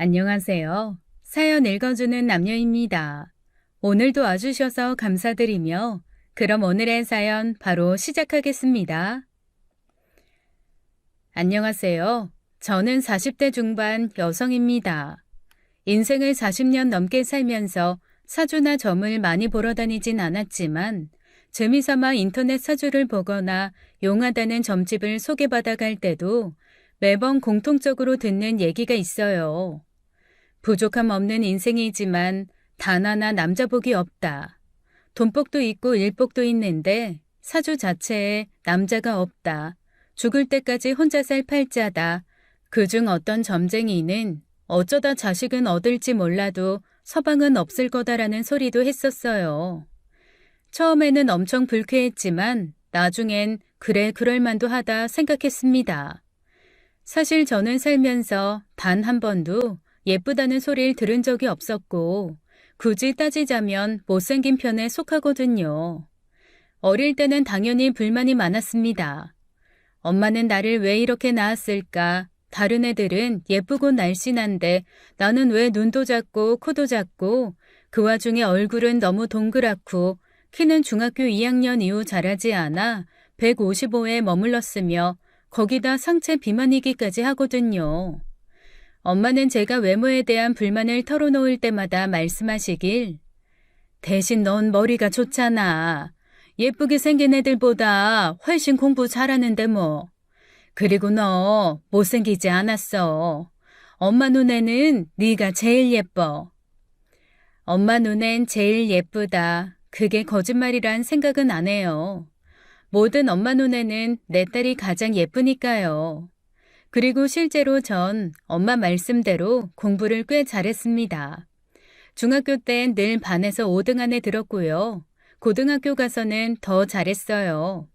안녕하세요. 사연 읽어주는 남녀입니다. 오늘도 와주셔서 감사드리며 그럼 오늘의 사연 바로 시작하겠습니다. 안녕하세요. 저는 40대 중반 여성입니다. 인생을 40년 넘게 살면서 사주나 점을 많이 보러 다니진 않았지만 재미삼아 인터넷 사주를 보거나 용하다는 점집을 소개받아 갈 때도 매번 공통적으로 듣는 얘기가 있어요. 부족함 없는 인생이지만 단 하나 남자복이 없다. 돈복도 있고 일복도 있는데 사주 자체에 남자가 없다. 죽을 때까지 혼자 살 팔자다. 그중 어떤 점쟁이는 어쩌다 자식은 얻을지 몰라도 서방은 없을 거다라는 소리도 했었어요. 처음에는 엄청 불쾌했지만 나중엔 그래 그럴만도 하다 생각했습니다. 사실 저는 살면서 단 한 번도 예쁘다는 소리를 들은 적이 없었고 굳이 따지자면 못생긴 편에 속하거든요. 어릴 때는 당연히 불만이 많았습니다. 엄마는 나를 왜 이렇게 낳았을까? 다른 애들은 예쁘고 날씬한데 나는 왜 눈도 작고 코도 작고 그 와중에 얼굴은 너무 동그랗고 키는 중학교 2학년 이후 자라지 않아 155에 머물렀으며 거기다 상체 비만이기까지 하거든요. 엄마는 제가 외모에 대한 불만을 털어놓을 때마다 말씀하시길 대신 넌 머리가 좋잖아. 예쁘게 생긴 애들보다 훨씬 공부 잘하는데 뭐. 그리고 너 못생기지 않았어. 엄마 눈에는 네가 제일 예뻐. 엄마 눈엔 제일 예쁘다. 그게 거짓말이란 생각은 안 해요. 모든 엄마 눈에는 내 딸이 가장 예쁘니까요. 그리고 실제로 전 엄마 말씀대로 공부를 꽤 잘했습니다. 중학교 땐 늘 반에서 5등 안에 들었고요. 고등학교 가서는 더 잘했어요.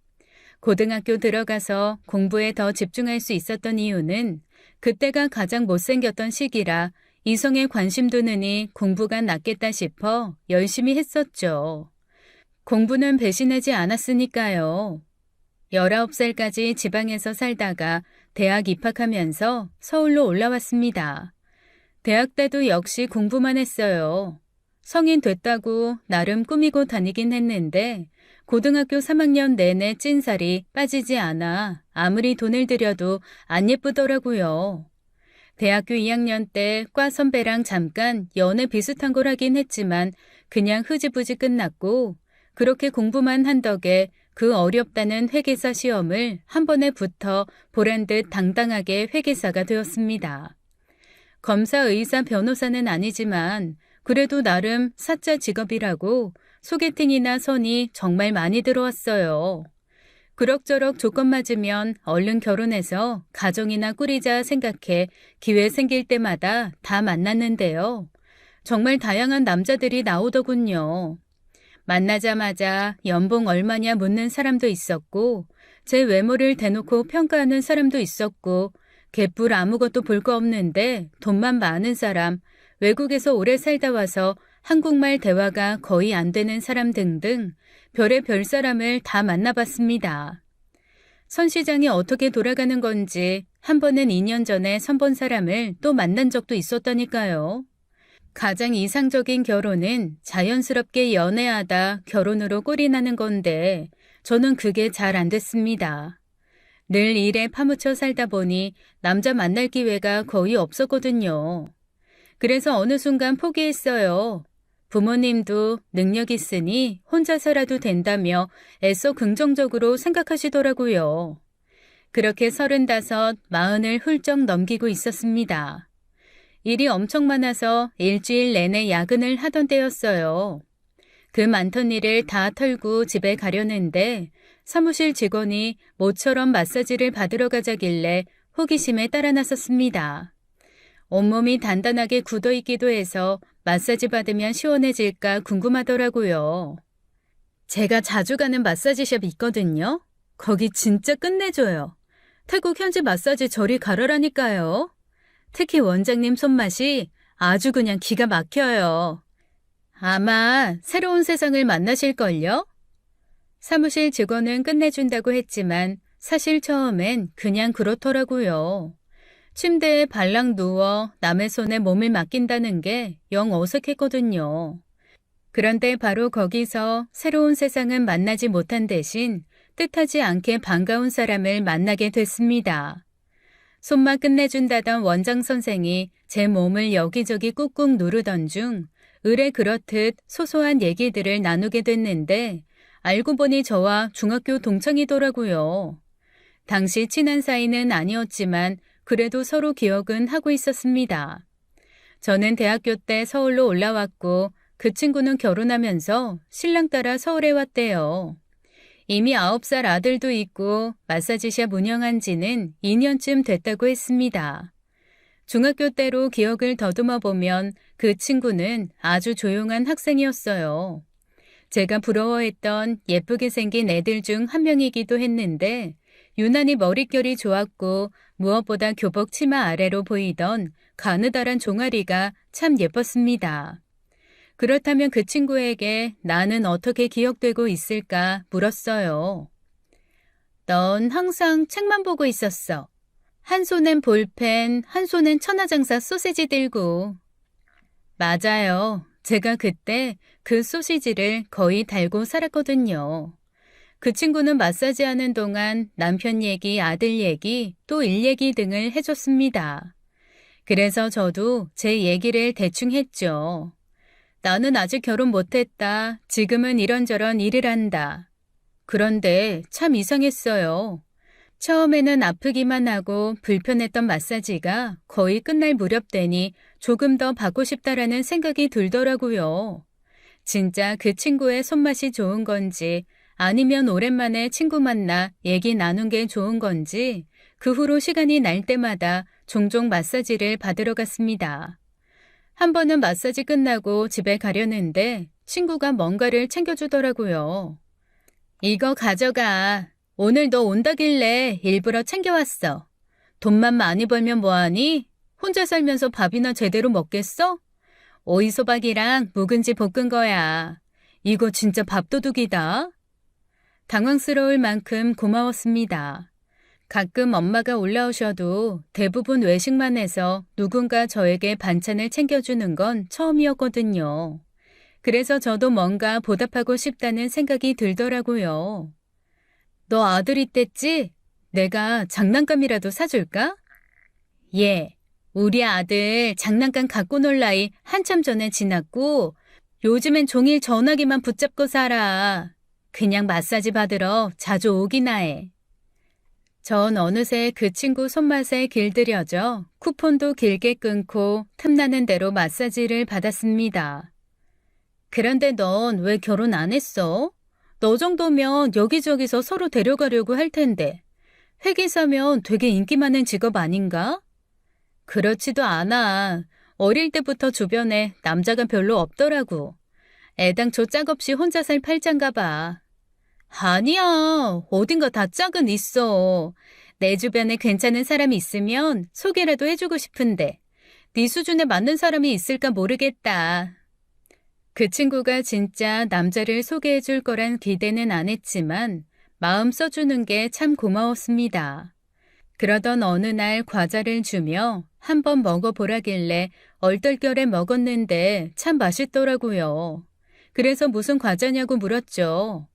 고등학교 들어가서 공부에 더 집중할 수 있었던 이유는 그때가 가장 못생겼던 시기라 이성에 관심 두느니 공부가 낫겠다 싶어 열심히 했었죠. 공부는 배신하지 않았으니까요. 19살까지 지방에서 살다가 대학 입학하면서 서울로 올라왔습니다. 대학 때도 역시 공부만 했어요. 성인 됐다고 나름 꾸미고 다니긴 했는데 고등학교 3학년 내내 찐살이 빠지지 않아 아무리 돈을 들여도 안 예쁘더라고요. 대학교 2학년 때 과 선배랑 잠깐 연애 비슷한 걸 하긴 했지만 그냥 흐지부지 끝났고 그렇게 공부만 한 덕에 그 어렵다는 회계사 시험을 한 번에 붙어 보란 듯 당당하게 회계사가 되었습니다. 검사, 의사, 변호사는 아니지만 그래도 나름 사자 직업이라고 소개팅이나 선이 정말 많이 들어왔어요. 그럭저럭 조건 맞으면 얼른 결혼해서 가정이나 꾸리자 생각해 기회 생길 때마다 다 만났는데요. 정말 다양한 남자들이 나오더군요. 만나자마자 연봉 얼마냐 묻는 사람도 있었고 제 외모를 대놓고 평가하는 사람도 있었고 개뿔 아무것도 볼 거 없는데 돈만 많은 사람, 외국에서 오래 살다 와서 한국말 대화가 거의 안 되는 사람 등등 별의별 사람을 다 만나봤습니다. 선시장이 어떻게 돌아가는 건지 한 번은 2년 전에 선본 사람을 또 만난 적도 있었다니까요. 가장 이상적인 결혼은 자연스럽게 연애하다 결혼으로 꼴이 나는 건데 저는 그게 잘 안 됐습니다. 늘 일에 파묻혀 살다 보니 남자 만날 기회가 거의 없었거든요. 그래서 어느 순간 포기했어요. 부모님도 능력 있으니 혼자서라도 된다며 애써 긍정적으로 생각하시더라고요. 그렇게 35, 40을 훌쩍 넘기고 있었습니다. 일이 엄청 많아서 일주일 내내 야근을 하던 때였어요. 그 많던 일을 다 털고 집에 가려는데 사무실 직원이 모처럼 마사지를 받으러 가자길래 호기심에 따라 나섰습니다. 온몸이 단단하게 굳어있기도 해서 마사지 받으면 시원해질까 궁금하더라고요. 제가 자주 가는 마사지숍 있거든요. 거기 진짜 끝내줘요. 태국 현지 마사지 저리 가라라니까요. 특히 원장님 손맛이 아주 그냥 기가 막혀요. 아마 새로운 세상을 만나실걸요? 사무실 직원은 끝내준다고 했지만 사실 처음엔 그냥 그렇더라고요. 침대에 발랑 누워 남의 손에 몸을 맡긴다는 게 영 어색했거든요. 그런데 바로 거기서 새로운 세상은 만나지 못한 대신 뜻하지 않게 반가운 사람을 만나게 됐습니다. 손만 끝내준다던 원장 선생이 제 몸을 여기저기 꾹꾹 누르던 중 의뢰 그렇듯 소소한 얘기들을 나누게 됐는데 알고 보니 저와 중학교 동창이더라고요. 당시 친한 사이는 아니었지만 그래도 서로 기억은 하고 있었습니다. 저는 대학교 때 서울로 올라왔고 그 친구는 결혼하면서 신랑 따라 서울에 왔대요. 이미 9살 아들도 있고 마사지샵 운영한 지는 2년쯤 됐다고 했습니다. 중학교 때로 기억을 더듬어 보면 그 친구는 아주 조용한 학생이었어요. 제가 부러워했던 예쁘게 생긴 애들 중 한 명이기도 했는데 유난히 머릿결이 좋았고 무엇보다 교복 치마 아래로 보이던 가느다란 종아리가 참 예뻤습니다. 그렇다면 그 친구에게 나는 어떻게 기억되고 있을까 물었어요. 넌 항상 책만 보고 있었어. 한 손엔 볼펜, 한 손엔 천하장사 소시지 들고. 맞아요. 제가 그때 그 소시지를 거의 달고 살았거든요. 그 친구는 마사지 하는 동안 남편 얘기, 아들 얘기, 또 일 얘기 등을 해줬습니다. 그래서 저도 제 얘기를 대충 했죠. 나는 아직 결혼 못했다. 지금은 이런저런 일을 한다. 그런데 참 이상했어요. 처음에는 아프기만 하고 불편했던 마사지가 거의 끝날 무렵 되니 조금 더 받고 싶다라는 생각이 들더라고요. 진짜 그 친구의 손맛이 좋은 건지 아니면 오랜만에 친구 만나 얘기 나눈 게 좋은 건지 그 후로 시간이 날 때마다 종종 마사지를 받으러 갔습니다. 한 번은 마사지 끝나고 집에 가려는데 친구가 뭔가를 챙겨주더라고요. 이거 가져가. 오늘 너 온다길래 일부러 챙겨왔어. 돈만 많이 벌면 뭐하니? 혼자 살면서 밥이나 제대로 먹겠어? 오이소박이랑 묵은지 볶은 거야. 이거 진짜 밥도둑이다. 당황스러울 만큼 고마웠습니다. 가끔 엄마가 올라오셔도 대부분 외식만 해서 누군가 저에게 반찬을 챙겨주는 건 처음이었거든요. 그래서 저도 뭔가 보답하고 싶다는 생각이 들더라고요. 너 아들 있댔지? 내가 장난감이라도 사줄까? 예, 우리 아들 장난감 갖고 놀 나이 한참 전에 지났고 요즘엔 종일 전화기만 붙잡고 살아. 그냥 마사지 받으러 자주 오기나 해. 전 어느새 그 친구 손맛에 길들여져 쿠폰도 길게 끊고 틈나는 대로 마사지를 받았습니다. 그런데 넌 왜 결혼 안 했어? 너 정도면 여기저기서 서로 데려가려고 할 텐데. 회계사면 되게 인기 많은 직업 아닌가? 그렇지도 않아. 어릴 때부터 주변에 남자가 별로 없더라고. 애당초 짝없이 혼자 살 팔자인가 봐. 아니야. 어딘가 다 짝은 있어. 내 주변에 괜찮은 사람이 있으면 소개라도 해주고 싶은데 네 수준에 맞는 사람이 있을까 모르겠다. 그 친구가 진짜 남자를 소개해줄 거란 기대는 안 했지만 마음 써주는 게 참 고마웠습니다. 그러던 어느 날 과자를 주며 한번 먹어보라길래 얼떨결에 먹었는데 참 맛있더라고요. 그래서 무슨 과자냐고 물었죠.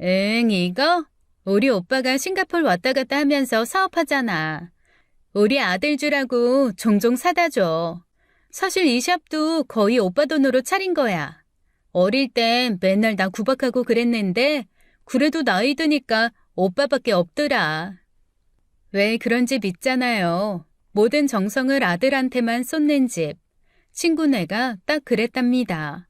응, 이거? 우리 오빠가 싱가포르 왔다 갔다 하면서 사업하잖아. 우리 아들 주라고 종종 사다 줘. 사실 이 샵도 거의 오빠 돈으로 차린 거야. 어릴 땐 맨날 나 구박하고 그랬는데 그래도 나이 드니까 오빠밖에 없더라. 왜 그런 집 있잖아요. 모든 정성을 아들한테만 쏟는 집. 친구네가 딱 그랬답니다.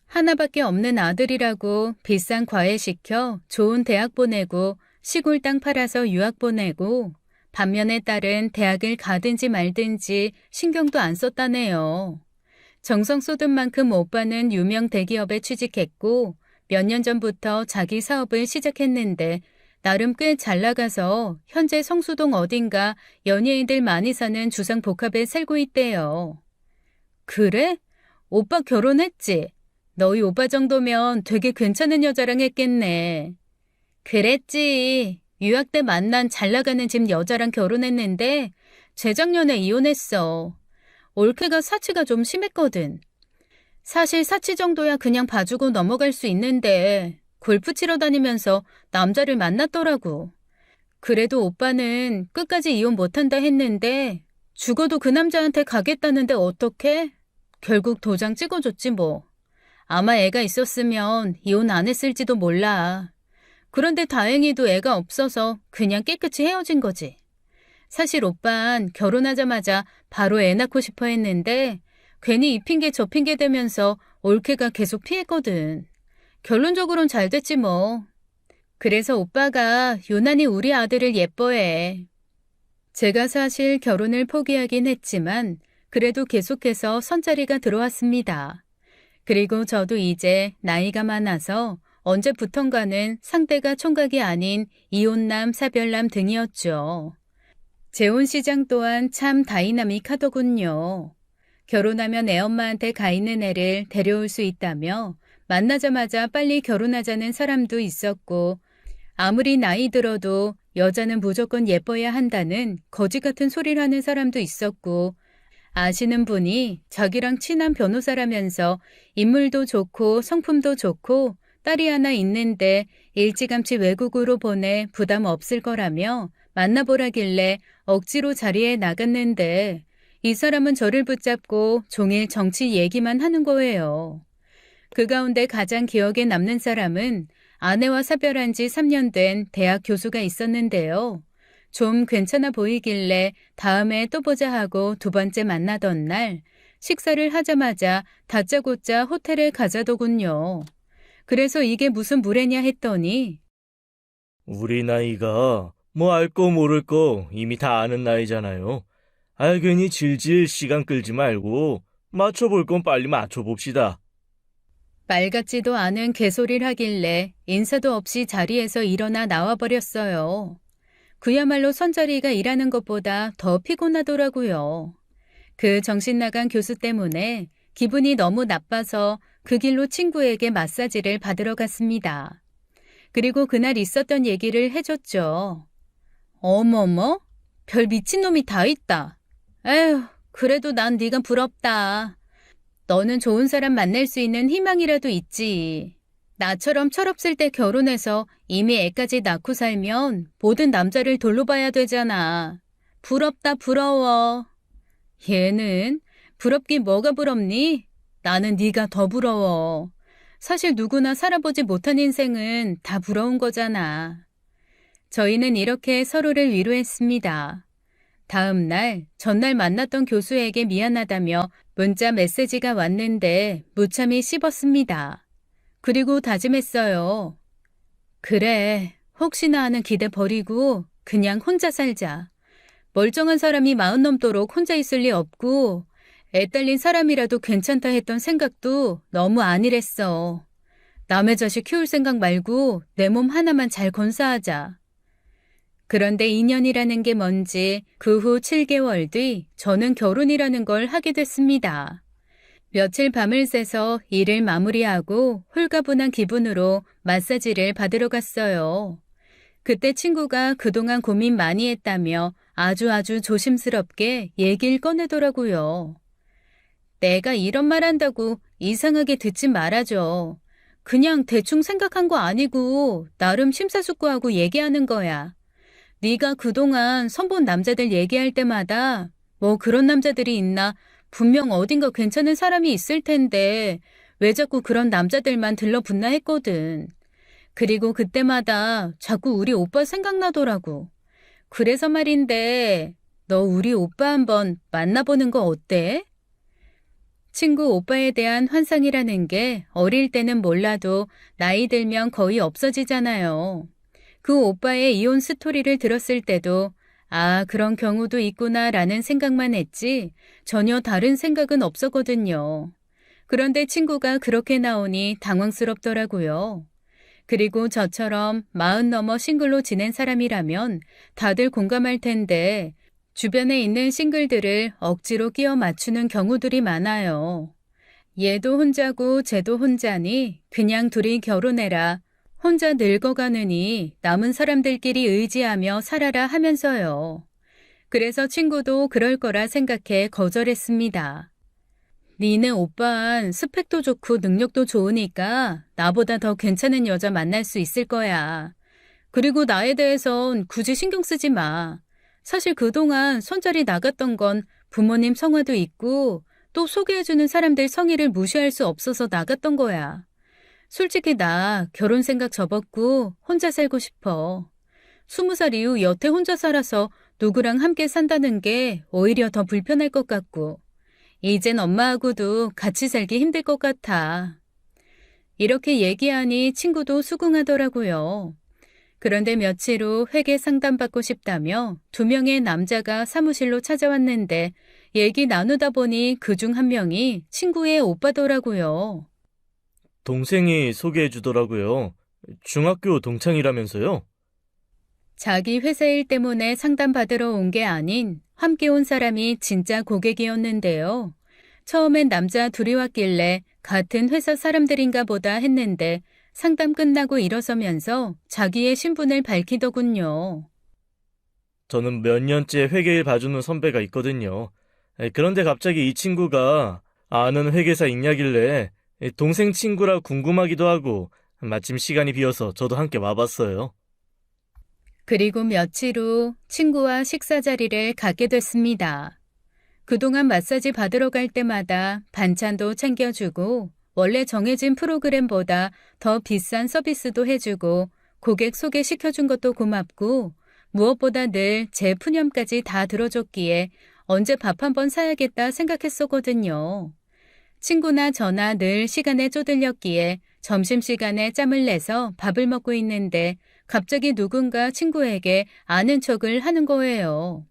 하나밖에 없는 아들이라고 비싼 과외 시켜 좋은 대학 보내고 시골 땅 팔아서 유학 보내고 반면에 딸은 대학을 가든지 말든지 신경도 안 썼다네요. 정성 쏟은 만큼 오빠는 유명 대기업에 취직했고 몇 년 전부터 자기 사업을 시작했는데 나름 꽤 잘 나가서 현재 성수동 어딘가 연예인들 많이 사는 주상복합에 살고 있대요. 그래? 오빠 결혼했지? 너희 오빠 정도면 되게 괜찮은 여자랑 했겠네. 그랬지. 유학 때 만난 잘 나가는 집 여자랑 결혼했는데 재작년에 이혼했어. 올케가 사치가 좀 심했거든. 사실 사치 정도야 그냥 봐주고 넘어갈 수 있는데 골프 치러 다니면서 남자를 만났더라고. 그래도 오빠는 끝까지 이혼 못한다 했는데 죽어도 그 남자한테 가겠다는데 어떡해? 결국 도장 찍어줬지 뭐. 아마 애가 있었으면 이혼 안 했을지도 몰라. 그런데 다행히도 애가 없어서 그냥 깨끗이 헤어진 거지. 사실 오빤 결혼하자마자 바로 애 낳고 싶어 했는데 괜히 이 핑계 저 핑계 대면서 올케가 계속 피했거든. 결론적으론 잘 됐지 뭐. 그래서 오빠가 유난히 우리 아들을 예뻐해. 제가 사실 결혼을 포기하긴 했지만 그래도 계속해서 선자리가 들어왔습니다. 그리고 저도 이제 나이가 많아서 언제부턴가는 상대가 총각이 아닌 이혼남, 사별남 등이었죠. 재혼 시장 또한 참 다이나믹하더군요. 결혼하면 애엄마한테 가 있는 애를 데려올 수 있다며 만나자마자 빨리 결혼하자는 사람도 있었고 아무리 나이 들어도 여자는 무조건 예뻐야 한다는 거지 같은 소리를 하는 사람도 있었고 아시는 분이 자기랑 친한 변호사라면서 인물도 좋고 성품도 좋고 딸이 하나 있는데 일찌감치 외국으로 보내 부담 없을 거라며 만나보라길래 억지로 자리에 나갔는데 이 사람은 저를 붙잡고 종일 정치 얘기만 하는 거예요. 그 가운데 가장 기억에 남는 사람은 아내와 사별한 지 3년 된 대학 교수가 있었는데요. 좀 괜찮아 보이길래 다음에 또 보자 하고 두 번째 만나던 날 식사를 하자마자 다짜고짜 호텔에 가자더군요. 그래서 이게 무슨 무례냐 했더니 우리 나이가 뭐 알 거 모를 거 이미 다 아는 나이잖아요. 괜히 질질 시간 끌지 말고 맞춰볼 건 빨리 맞춰봅시다. 말 같지도 않은 개소리를 하길래 인사도 없이 자리에서 일어나 나와버렸어요. 그야말로 선자리가 일하는 것보다 더 피곤하더라고요. 그 정신 나간 교수 때문에 기분이 너무 나빠서 그 길로 친구에게 마사지를 받으러 갔습니다. 그리고 그날 있었던 얘기를 해줬죠. 어머머, 별 미친놈이 다 있다. 에휴, 그래도 난 네가 부럽다. 너는 좋은 사람 만날 수 있는 희망이라도 있지. 나처럼 철없을 때 결혼해서 이미 애까지 낳고 살면 모든 남자를 돌로 봐야 되잖아. 부럽다 부러워. 얘는 부럽긴 뭐가 부럽니? 나는 네가 더 부러워. 사실 누구나 살아보지 못한 인생은 다 부러운 거잖아. 저희는 이렇게 서로를 위로했습니다. 다음 날, 전날 만났던 교수에게 미안하다며 문자 메시지가 왔는데 무참히 씹었습니다. 그리고 다짐했어요. 그래, 혹시나 하는 기대 버리고 그냥 혼자 살자. 멀쩡한 사람이 40 넘도록 혼자 있을 리 없고 애 딸린 사람이라도 괜찮다 했던 생각도 너무 안일했어. 남의 자식 키울 생각 말고 내 몸 하나만 잘 건사하자. 그런데 인연이라는 게 뭔지 그 후 7개월 뒤 저는 결혼이라는 걸 하게 됐습니다. 며칠 밤을 새서 일을 마무리하고 홀가분한 기분으로 마사지를 받으러 갔어요. 그때 친구가 그동안 고민 많이 했다며 아주 조심스럽게 얘기를 꺼내더라고요. 내가 이런 말 한다고 이상하게 듣지 말아줘. 그냥 대충 생각한 거 아니고 나름 심사숙고하고 얘기하는 거야. 네가 그동안 선본 남자들 얘기할 때마다 뭐 그런 남자들이 있나 분명 어딘가 괜찮은 사람이 있을 텐데 왜 자꾸 그런 남자들만 들러붙나 했거든. 그리고 그때마다 자꾸 우리 오빠 생각나더라고. 그래서 말인데 너 우리 오빠 한번 만나보는 거 어때? 친구 오빠에 대한 환상이라는 게 어릴 때는 몰라도 나이 들면 거의 없어지잖아요. 그 오빠의 이혼 스토리를 들었을 때도 아, 그런 경우도 있구나라는 생각만 했지 전혀 다른 생각은 없었거든요. 그런데 친구가 그렇게 나오니 당황스럽더라고요. 그리고 저처럼 40 넘어 싱글로 지낸 사람이라면 다들 공감할 텐데 주변에 있는 싱글들을 억지로 끼워 맞추는 경우들이 많아요. 얘도 혼자고 쟤도 혼자니 그냥 둘이 결혼해라. 혼자 늙어가느니 남은 사람들끼리 의지하며 살아라 하면서요. 그래서 친구도 그럴 거라 생각해 거절했습니다. 니네 오빠는 스펙도 좋고 능력도 좋으니까 나보다 더 괜찮은 여자 만날 수 있을 거야. 그리고 나에 대해선 굳이 신경 쓰지 마. 사실 그동안 손절이 나갔던 건 부모님 성화도 있고 또 소개해주는 사람들 성의를 무시할 수 없어서 나갔던 거야. 솔직히 나 결혼 생각 접었고 혼자 살고 싶어. 20살 이후 여태 혼자 살아서 누구랑 함께 산다는 게 오히려 더 불편할 것 같고 이젠 엄마하고도 같이 살기 힘들 것 같아. 이렇게 얘기하니 친구도 수긍하더라고요. 그런데 며칠 후 회계 상담받고 싶다며 2명의 남자가 사무실로 찾아왔는데 얘기 나누다 보니 그중 한 명이 친구의 오빠더라고요. 동생이 소개해 주더라고요. 중학교 동창이라면서요? 자기 회사 일 때문에 상담받으러 온 게 아닌 함께 온 사람이 진짜 고객이었는데요. 처음엔 남자 둘이 왔길래 같은 회사 사람들인가 보다 했는데 상담 끝나고 일어서면서 자기의 신분을 밝히더군요. 저는 몇 년째 회계일 봐주는 선배가 있거든요. 그런데 갑자기 이 친구가 아는 회계사 있냐길래 동생 친구라 궁금하기도 하고 마침 시간이 비어서 저도 함께 와봤어요. 그리고 며칠 후 친구와 식사 자리를 갖게 됐습니다. 그동안 마사지 받으러 갈 때마다 반찬도 챙겨주고 원래 정해진 프로그램보다 더 비싼 서비스도 해주고 고객 소개시켜준 것도 고맙고 무엇보다 늘 제 푸념까지 다 들어줬기에 언제 밥 한번 사야겠다 생각했었거든요. 친구나 저나 늘 시간에 쪼들렸기에 점심시간에 짬을 내서 밥을 먹고 있는데 갑자기 누군가 친구에게 아는 척을 하는 거예요.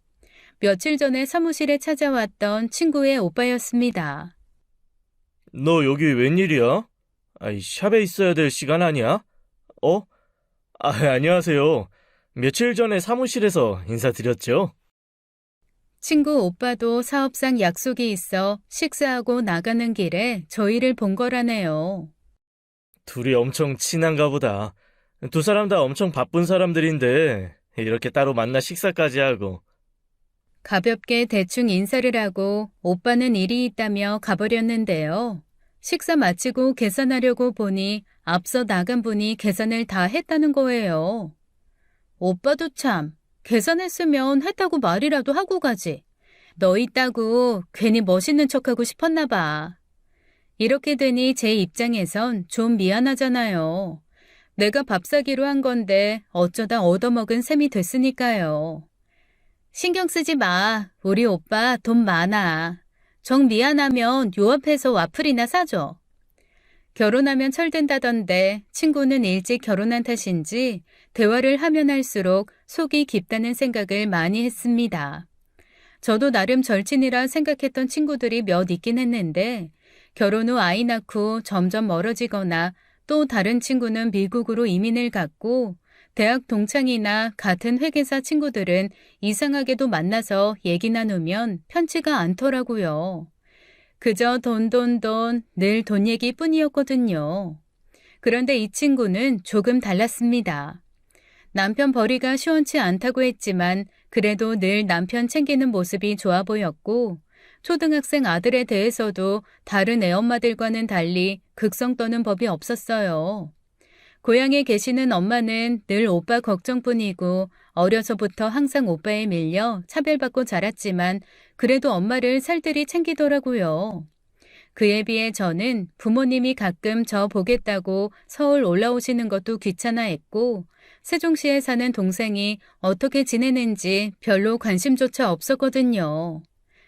며칠 전에 사무실에 찾아왔던 친구의 오빠였습니다. 너 여기 웬일이야? 아이, 샵에 있어야 될 시간 아니야? 어? 안녕하세요. 며칠 전에 사무실에서 인사드렸죠? 친구 오빠도 사업상 약속이 있어 식사하고 나가는 길에 저희를 본 거라네요. 둘이 엄청 친한가 보다. 두 사람 다 엄청 바쁜 사람들인데 이렇게 따로 만나 식사까지 하고. 가볍게 대충 인사를 하고 오빠는 일이 있다며 가버렸는데요. 식사 마치고 계산하려고 보니 앞서 나간 분이 계산을 다 했다는 거예요. 오빠도 참, 계산했으면 했다고 말이라도 하고 가지. 너 있다고 괜히 멋있는 척하고 싶었나 봐. 이렇게 되니 제 입장에선 좀 미안하잖아요. 내가 밥 사기로 한 건데 어쩌다 얻어먹은 셈이 됐으니까요. 신경 쓰지 마. 우리 오빠 돈 많아. 정 미안하면 요 앞에서 와플이나 사줘. 결혼하면 철든다던데 친구는 일찍 결혼한 탓인지 대화를 하면 할수록 속이 깊다는 생각을 많이 했습니다. 저도 나름 절친이라 생각했던 친구들이 몇 있긴 했는데 결혼 후 아이 낳고 점점 멀어지거나 또 다른 친구는 미국으로 이민을 갔고 대학 동창이나 같은 회계사 친구들은 이상하게도 만나서 얘기 나누면 편치가 않더라고요. 그저 돈, 늘 돈 얘기뿐이었거든요. 그런데 이 친구는 조금 달랐습니다. 남편 벌이가 시원치 않다고 했지만 그래도 늘 남편 챙기는 모습이 좋아 보였고 초등학생 아들에 대해서도 다른 애엄마들과는 달리 극성 떠는 법이 없었어요. 고향에 계시는 엄마는 늘 오빠 걱정뿐이고 어려서부터 항상 오빠에 밀려 차별받고 자랐지만 그래도 엄마를 살뜰히 챙기더라고요. 그에 비해 저는 부모님이 가끔 저 보겠다고 서울 올라오시는 것도 귀찮아했고 세종시에 사는 동생이 어떻게 지내는지 별로 관심조차 없었거든요.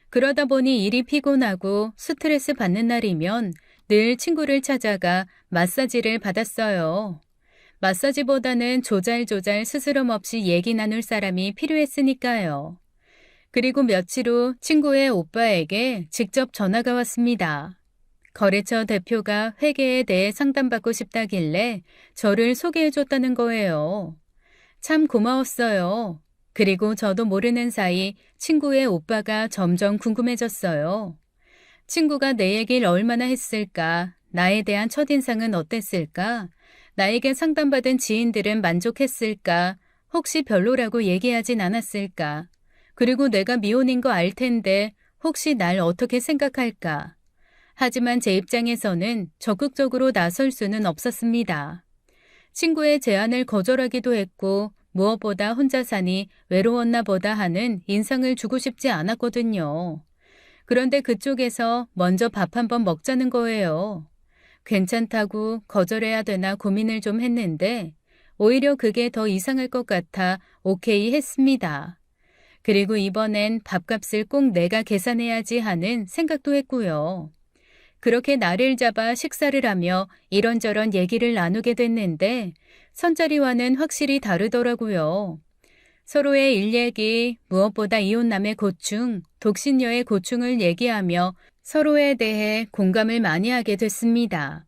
그러다 보니 일이 피곤하고 스트레스 받는 날이면 늘 친구를 찾아가 마사지를 받았어요. 마사지보다는 조잘조잘 스스럼 없이 얘기 나눌 사람이 필요했으니까요. 그리고 며칠 후 친구의 오빠에게 직접 전화가 왔습니다. 거래처 대표가 회계에 대해 상담받고 싶다길래 저를 소개해줬다는 거예요. 참 고마웠어요. 그리고 저도 모르는 사이 친구의 오빠가 점점 궁금해졌어요. 친구가 내 얘기를 얼마나 했을까? 나에 대한 첫인상은 어땠을까? 나에게 상담받은 지인들은 만족했을까? 혹시 별로라고 얘기하진 않았을까? 그리고 내가 미혼인 거 알 텐데 혹시 날 어떻게 생각할까? 하지만 제 입장에서는 적극적으로 나설 수는 없었습니다. 친구의 제안을 거절하기도 했고 무엇보다 혼자 사니 외로웠나 보다 하는 인상을 주고 싶지 않았거든요. 그런데 그쪽에서 먼저 밥 한번 먹자는 거예요. 괜찮다고 거절해야 되나 고민을 좀 했는데 오히려 그게 더 이상할 것 같아 오케이 했습니다. 그리고 이번엔 밥값을 꼭 내가 계산해야지 하는 생각도 했고요. 그렇게 날을 잡아 식사를 하며 이런저런 얘기를 나누게 됐는데 선자리와는 확실히 다르더라고요. 서로의 일 얘기, 무엇보다 이혼남의 고충, 독신녀의 고충을 얘기하며 서로에 대해 공감을 많이 하게 됐습니다.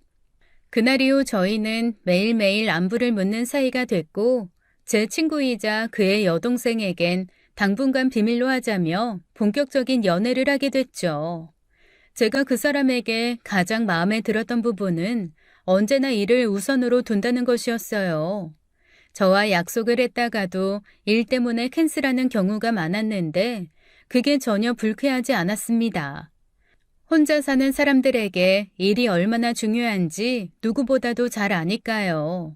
그날 이후 저희는 매일매일 안부를 묻는 사이가 됐고 제 친구이자 그의 여동생에겐 당분간 비밀로 하자며 본격적인 연애를 하게 됐죠. 제가 그 사람에게 가장 마음에 들었던 부분은 언제나 일을 우선으로 둔다는 것이었어요. 저와 약속을 했다가도 일 때문에 캔슬하는 경우가 많았는데 그게 전혀 불쾌하지 않았습니다. 혼자 사는 사람들에게 일이 얼마나 중요한지 누구보다도 잘 아니까요.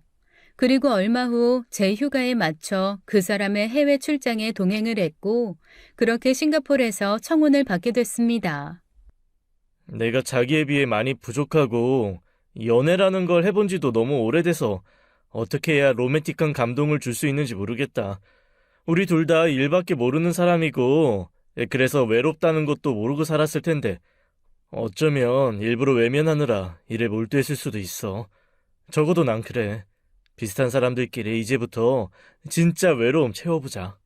그리고 얼마 후 제 휴가에 맞춰 그 사람의 해외 출장에 동행을 했고 그렇게 싱가포르에서 청혼을 받게 됐습니다. 내가 자기에 비해 많이 부족하고 연애라는 걸 해본 지도 너무 오래돼서 어떻게 해야 로맨틱한 감동을 줄 수 있는지 모르겠다. 우리 둘 다 일밖에 모르는 사람이고 그래서 외롭다는 것도 모르고 살았을 텐데 어쩌면 일부러 외면하느라 일에 몰두했을 수도 있어. 적어도 난 그래. 비슷한 사람들끼리 이제부터 진짜 외로움 채워보자.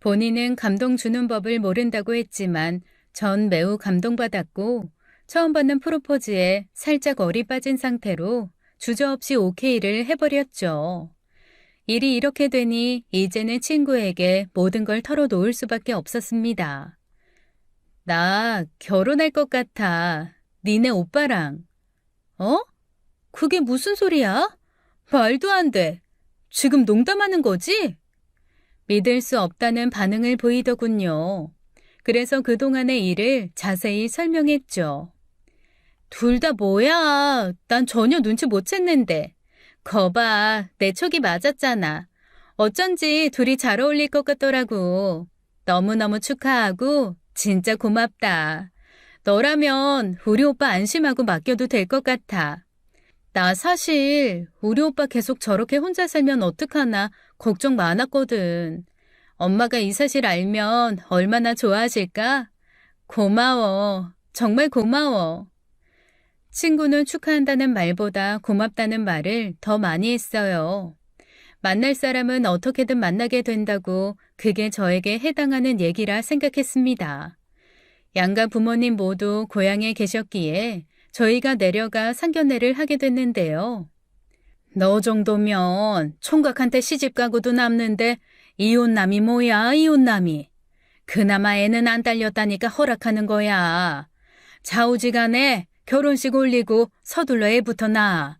본인은 감동 주는 법을 모른다고 했지만 전 매우 감동받았고 처음 받는 프로포즈에 살짝 어리 빠진 상태로 주저없이 오케이를 해버렸죠. 일이 이렇게 되니 이제는 친구에게 모든 걸 털어놓을 수밖에 없었습니다. 나 결혼할 것 같아. 니네 오빠랑. 어? 그게 무슨 소리야? 말도 안 돼. 지금 농담하는 거지? 믿을 수 없다는 반응을 보이더군요. 그래서 그동안의 일을 자세히 설명했죠. 둘 다 뭐야? 난 전혀 눈치 못 챘는데. 거봐, 내 촉이 맞았잖아. 어쩐지 둘이 잘 어울릴 것 같더라고. 너무너무 축하하고 진짜 고맙다. 너라면 우리 오빠 안심하고 맡겨도 될 것 같아. 나 사실 우리 오빠 계속 저렇게 혼자 살면 어떡하나 걱정 많았거든. 엄마가 이 사실 알면 얼마나 좋아하실까? 고마워. 정말 고마워. 친구는 축하한다는 말보다 고맙다는 말을 더 많이 했어요. 만날 사람은 어떻게든 만나게 된다고 그게 저에게 해당하는 얘기라 생각했습니다. 양가 부모님 모두 고향에 계셨기에 저희가 내려가 상견례를 하게 됐는데요. 너 정도면 총각한테 시집가고도 남는데 이혼남이 뭐야, 이혼남이. 그나마 애는 안 딸렸다니까 허락하는 거야. 좌우지간에 결혼식 올리고 서둘러 애부터 낳아.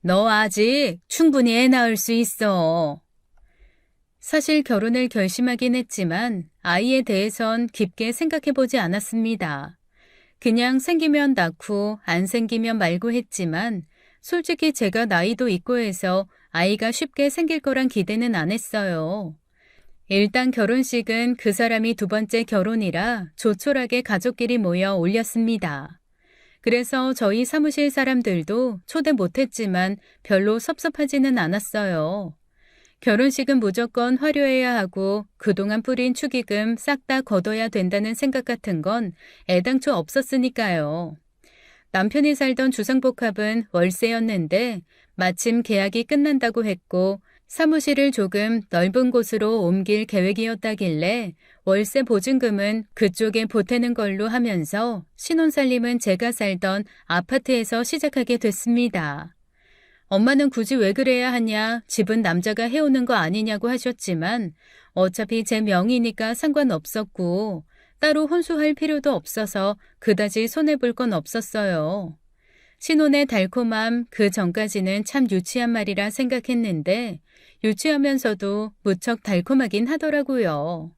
너 아직 충분히 애 낳을 수 있어. 사실 결혼을 결심하긴 했지만 아이에 대해선 깊게 생각해보지 않았습니다. 그냥 생기면 낳고 안 생기면 말고 했지만 솔직히 제가 나이도 있고 해서 아이가 쉽게 생길 거란 기대는 안 했어요. 일단 결혼식은 그 사람이 두 번째 결혼이라 조촐하게 가족끼리 모여 올렸습니다. 그래서 저희 사무실 사람들도 초대 못했지만 별로 섭섭하지는 않았어요. 결혼식은 무조건 화려해야 하고 그동안 뿌린 축의금 싹 다 걷어야 된다는 생각 같은 건 애당초 없었으니까요. 남편이 살던 주상복합은 월세였는데 마침 계약이 끝난다고 했고 사무실을 조금 넓은 곳으로 옮길 계획이었다길래 월세 보증금은 그쪽에 보태는 걸로 하면서 신혼살림은 제가 살던 아파트에서 시작하게 됐습니다. 엄마는 굳이 왜 그래야 하냐, 집은 남자가 해오는 거 아니냐고 하셨지만 어차피 제 명의니까 상관없었고 따로 혼수할 필요도 없어서 그다지 손해볼 건 없었어요. 신혼의 달콤함 그 전까지는 참 유치한 말이라 생각했는데 유치하면서도 무척 달콤하긴 하더라고요.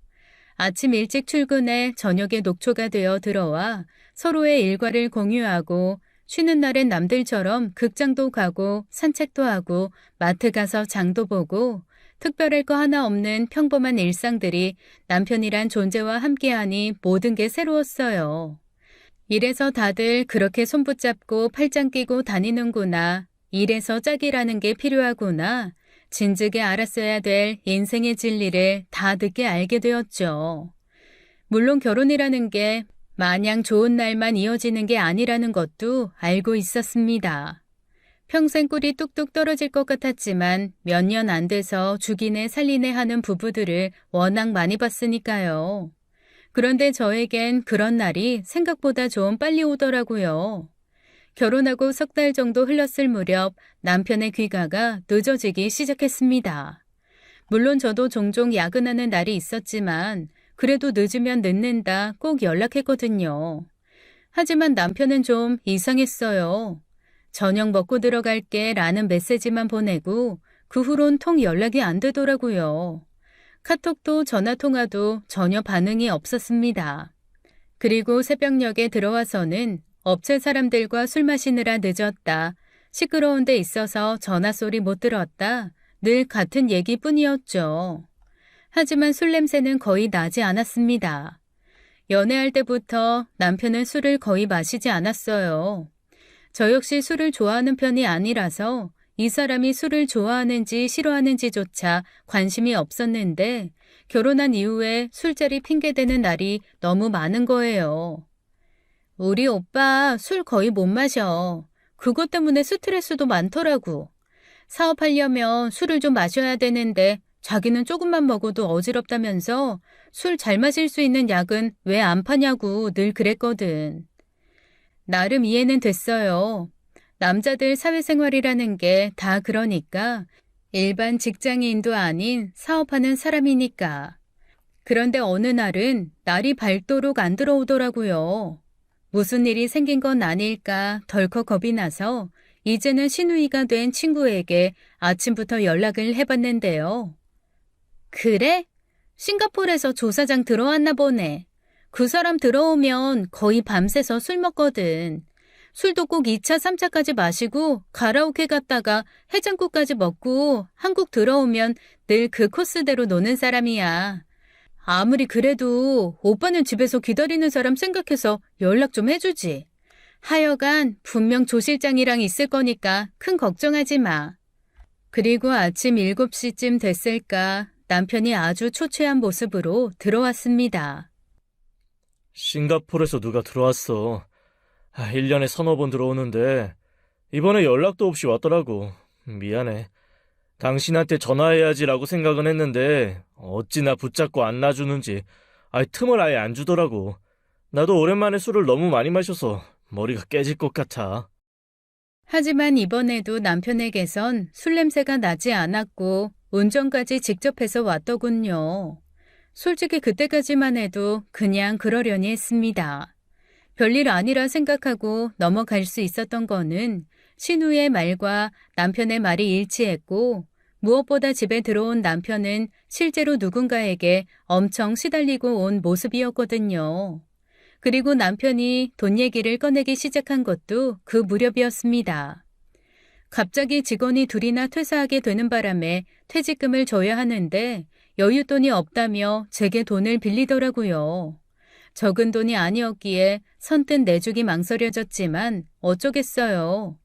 아침 일찍 출근해 저녁에 녹초가 되어 들어와 서로의 일과를 공유하고 쉬는 날엔 남들처럼 극장도 가고 산책도 하고 마트 가서 장도 보고 특별할 거 하나 없는 평범한 일상들이 남편이란 존재와 함께하니 모든 게 새로웠어요. 이래서 다들 그렇게 손붙잡고 팔짱 끼고 다니는구나. 이래서 짝이라는 게 필요하구나. 진즉에 알았어야 될 인생의 진리를 다 늦게 알게 되었죠. 물론 결혼이라는 게 마냥 좋은 날만 이어지는 게 아니라는 것도 알고 있었습니다. 평생 꿀이 뚝뚝 떨어질 것 같았지만 몇 년 안 돼서 죽이네 살리네 하는 부부들을 워낙 많이 봤으니까요. 그런데 저에겐 그런 날이 생각보다 좀 빨리 오더라고요. 결혼하고 석 달 정도 흘렀을 무렵 남편의 귀가가 늦어지기 시작했습니다. 물론 저도 종종 야근하는 날이 있었지만 그래도 늦으면 늦는다 꼭 연락했거든요. 하지만 남편은 좀 이상했어요. 저녁 먹고 들어갈게 라는 메시지만 보내고 그 후론 통 연락이 안 되더라고요. 카톡도 전화통화도 전혀 반응이 없었습니다. 그리고 새벽녘에 들어와서는 업체 사람들과 술 마시느라 늦었다. 시끄러운 데 있어서 전화 소리 못 들었다. 늘 같은 얘기뿐이었죠. 하지만 술 냄새는 거의 나지 않았습니다. 연애할 때부터 남편은 술을 거의 마시지 않았어요. 저 역시 술을 좋아하는 편이 아니라서 이 사람이 술을 좋아하는지 싫어하는지조차 관심이 없었는데 결혼한 이후에 술자리 핑계대는 날이 너무 많은 거예요. 우리 오빠 술 거의 못 마셔. 그것 때문에 스트레스도 많더라고. 사업하려면 술을 좀 마셔야 되는데 자기는 조금만 먹어도 어지럽다면서 술 잘 마실 수 있는 약은 왜 안 파냐고 늘 그랬거든. 나름 이해는 됐어요. 남자들 사회생활이라는 게 다 그러니까 일반 직장인도 아닌 사업하는 사람이니까. 그런데 어느 날은 날이 밝도록 안 들어오더라고요. 무슨 일이 생긴 건 아닐까 덜컥 겁이 나서 이제는 시누이가 된 친구에게 아침부터 연락을 해봤는데요. 그래? 싱가포르에서 조사장 들어왔나 보네. 그 사람 들어오면 거의 밤새서 술 먹거든. 술도 꼭 2차, 3차까지 마시고 가라오케 갔다가 해장국까지 먹고 한국 들어오면 늘 그 코스대로 노는 사람이야. 아무리 그래도 오빠는 집에서 기다리는 사람 생각해서 연락 좀 해주지. 하여간 분명 조 실장이랑 있을 거니까 큰 걱정하지 마. 그리고 아침 7시쯤 됐을까 남편이 아주 초췌한 모습으로 들어왔습니다. 싱가포르에서 누가 들어왔어. 1년에 서너 번 들어오는데 이번에 연락도 없이 왔더라고. 미안해. 당신한테 전화해야지라고 생각은 했는데 어찌나 붙잡고 안 놔주는지 틈을 아예 안 주더라고. 나도 오랜만에 술을 너무 많이 마셔서 머리가 깨질 것 같아. 하지만 이번에도 남편에게선 술 냄새가 나지 않았고 운전까지 직접 해서 왔더군요. 솔직히 그때까지만 해도 그냥 그러려니 했습니다. 별일 아니라 생각하고 넘어갈 수 있었던 거는 신우의 말과 남편의 말이 일치했고 무엇보다 집에 들어온 남편은 실제로 누군가에게 엄청 시달리고 온 모습이었거든요. 그리고 남편이 돈 얘기를 꺼내기 시작한 것도 그 무렵이었습니다. 갑자기 직원이 둘이나 퇴사하게 되는 바람에 퇴직금을 줘야 하는데 여윳돈이 없다며 제게 돈을 빌리더라고요. 적은 돈이 아니었기에 선뜻 내주기 망설여졌지만 어쩌겠어요.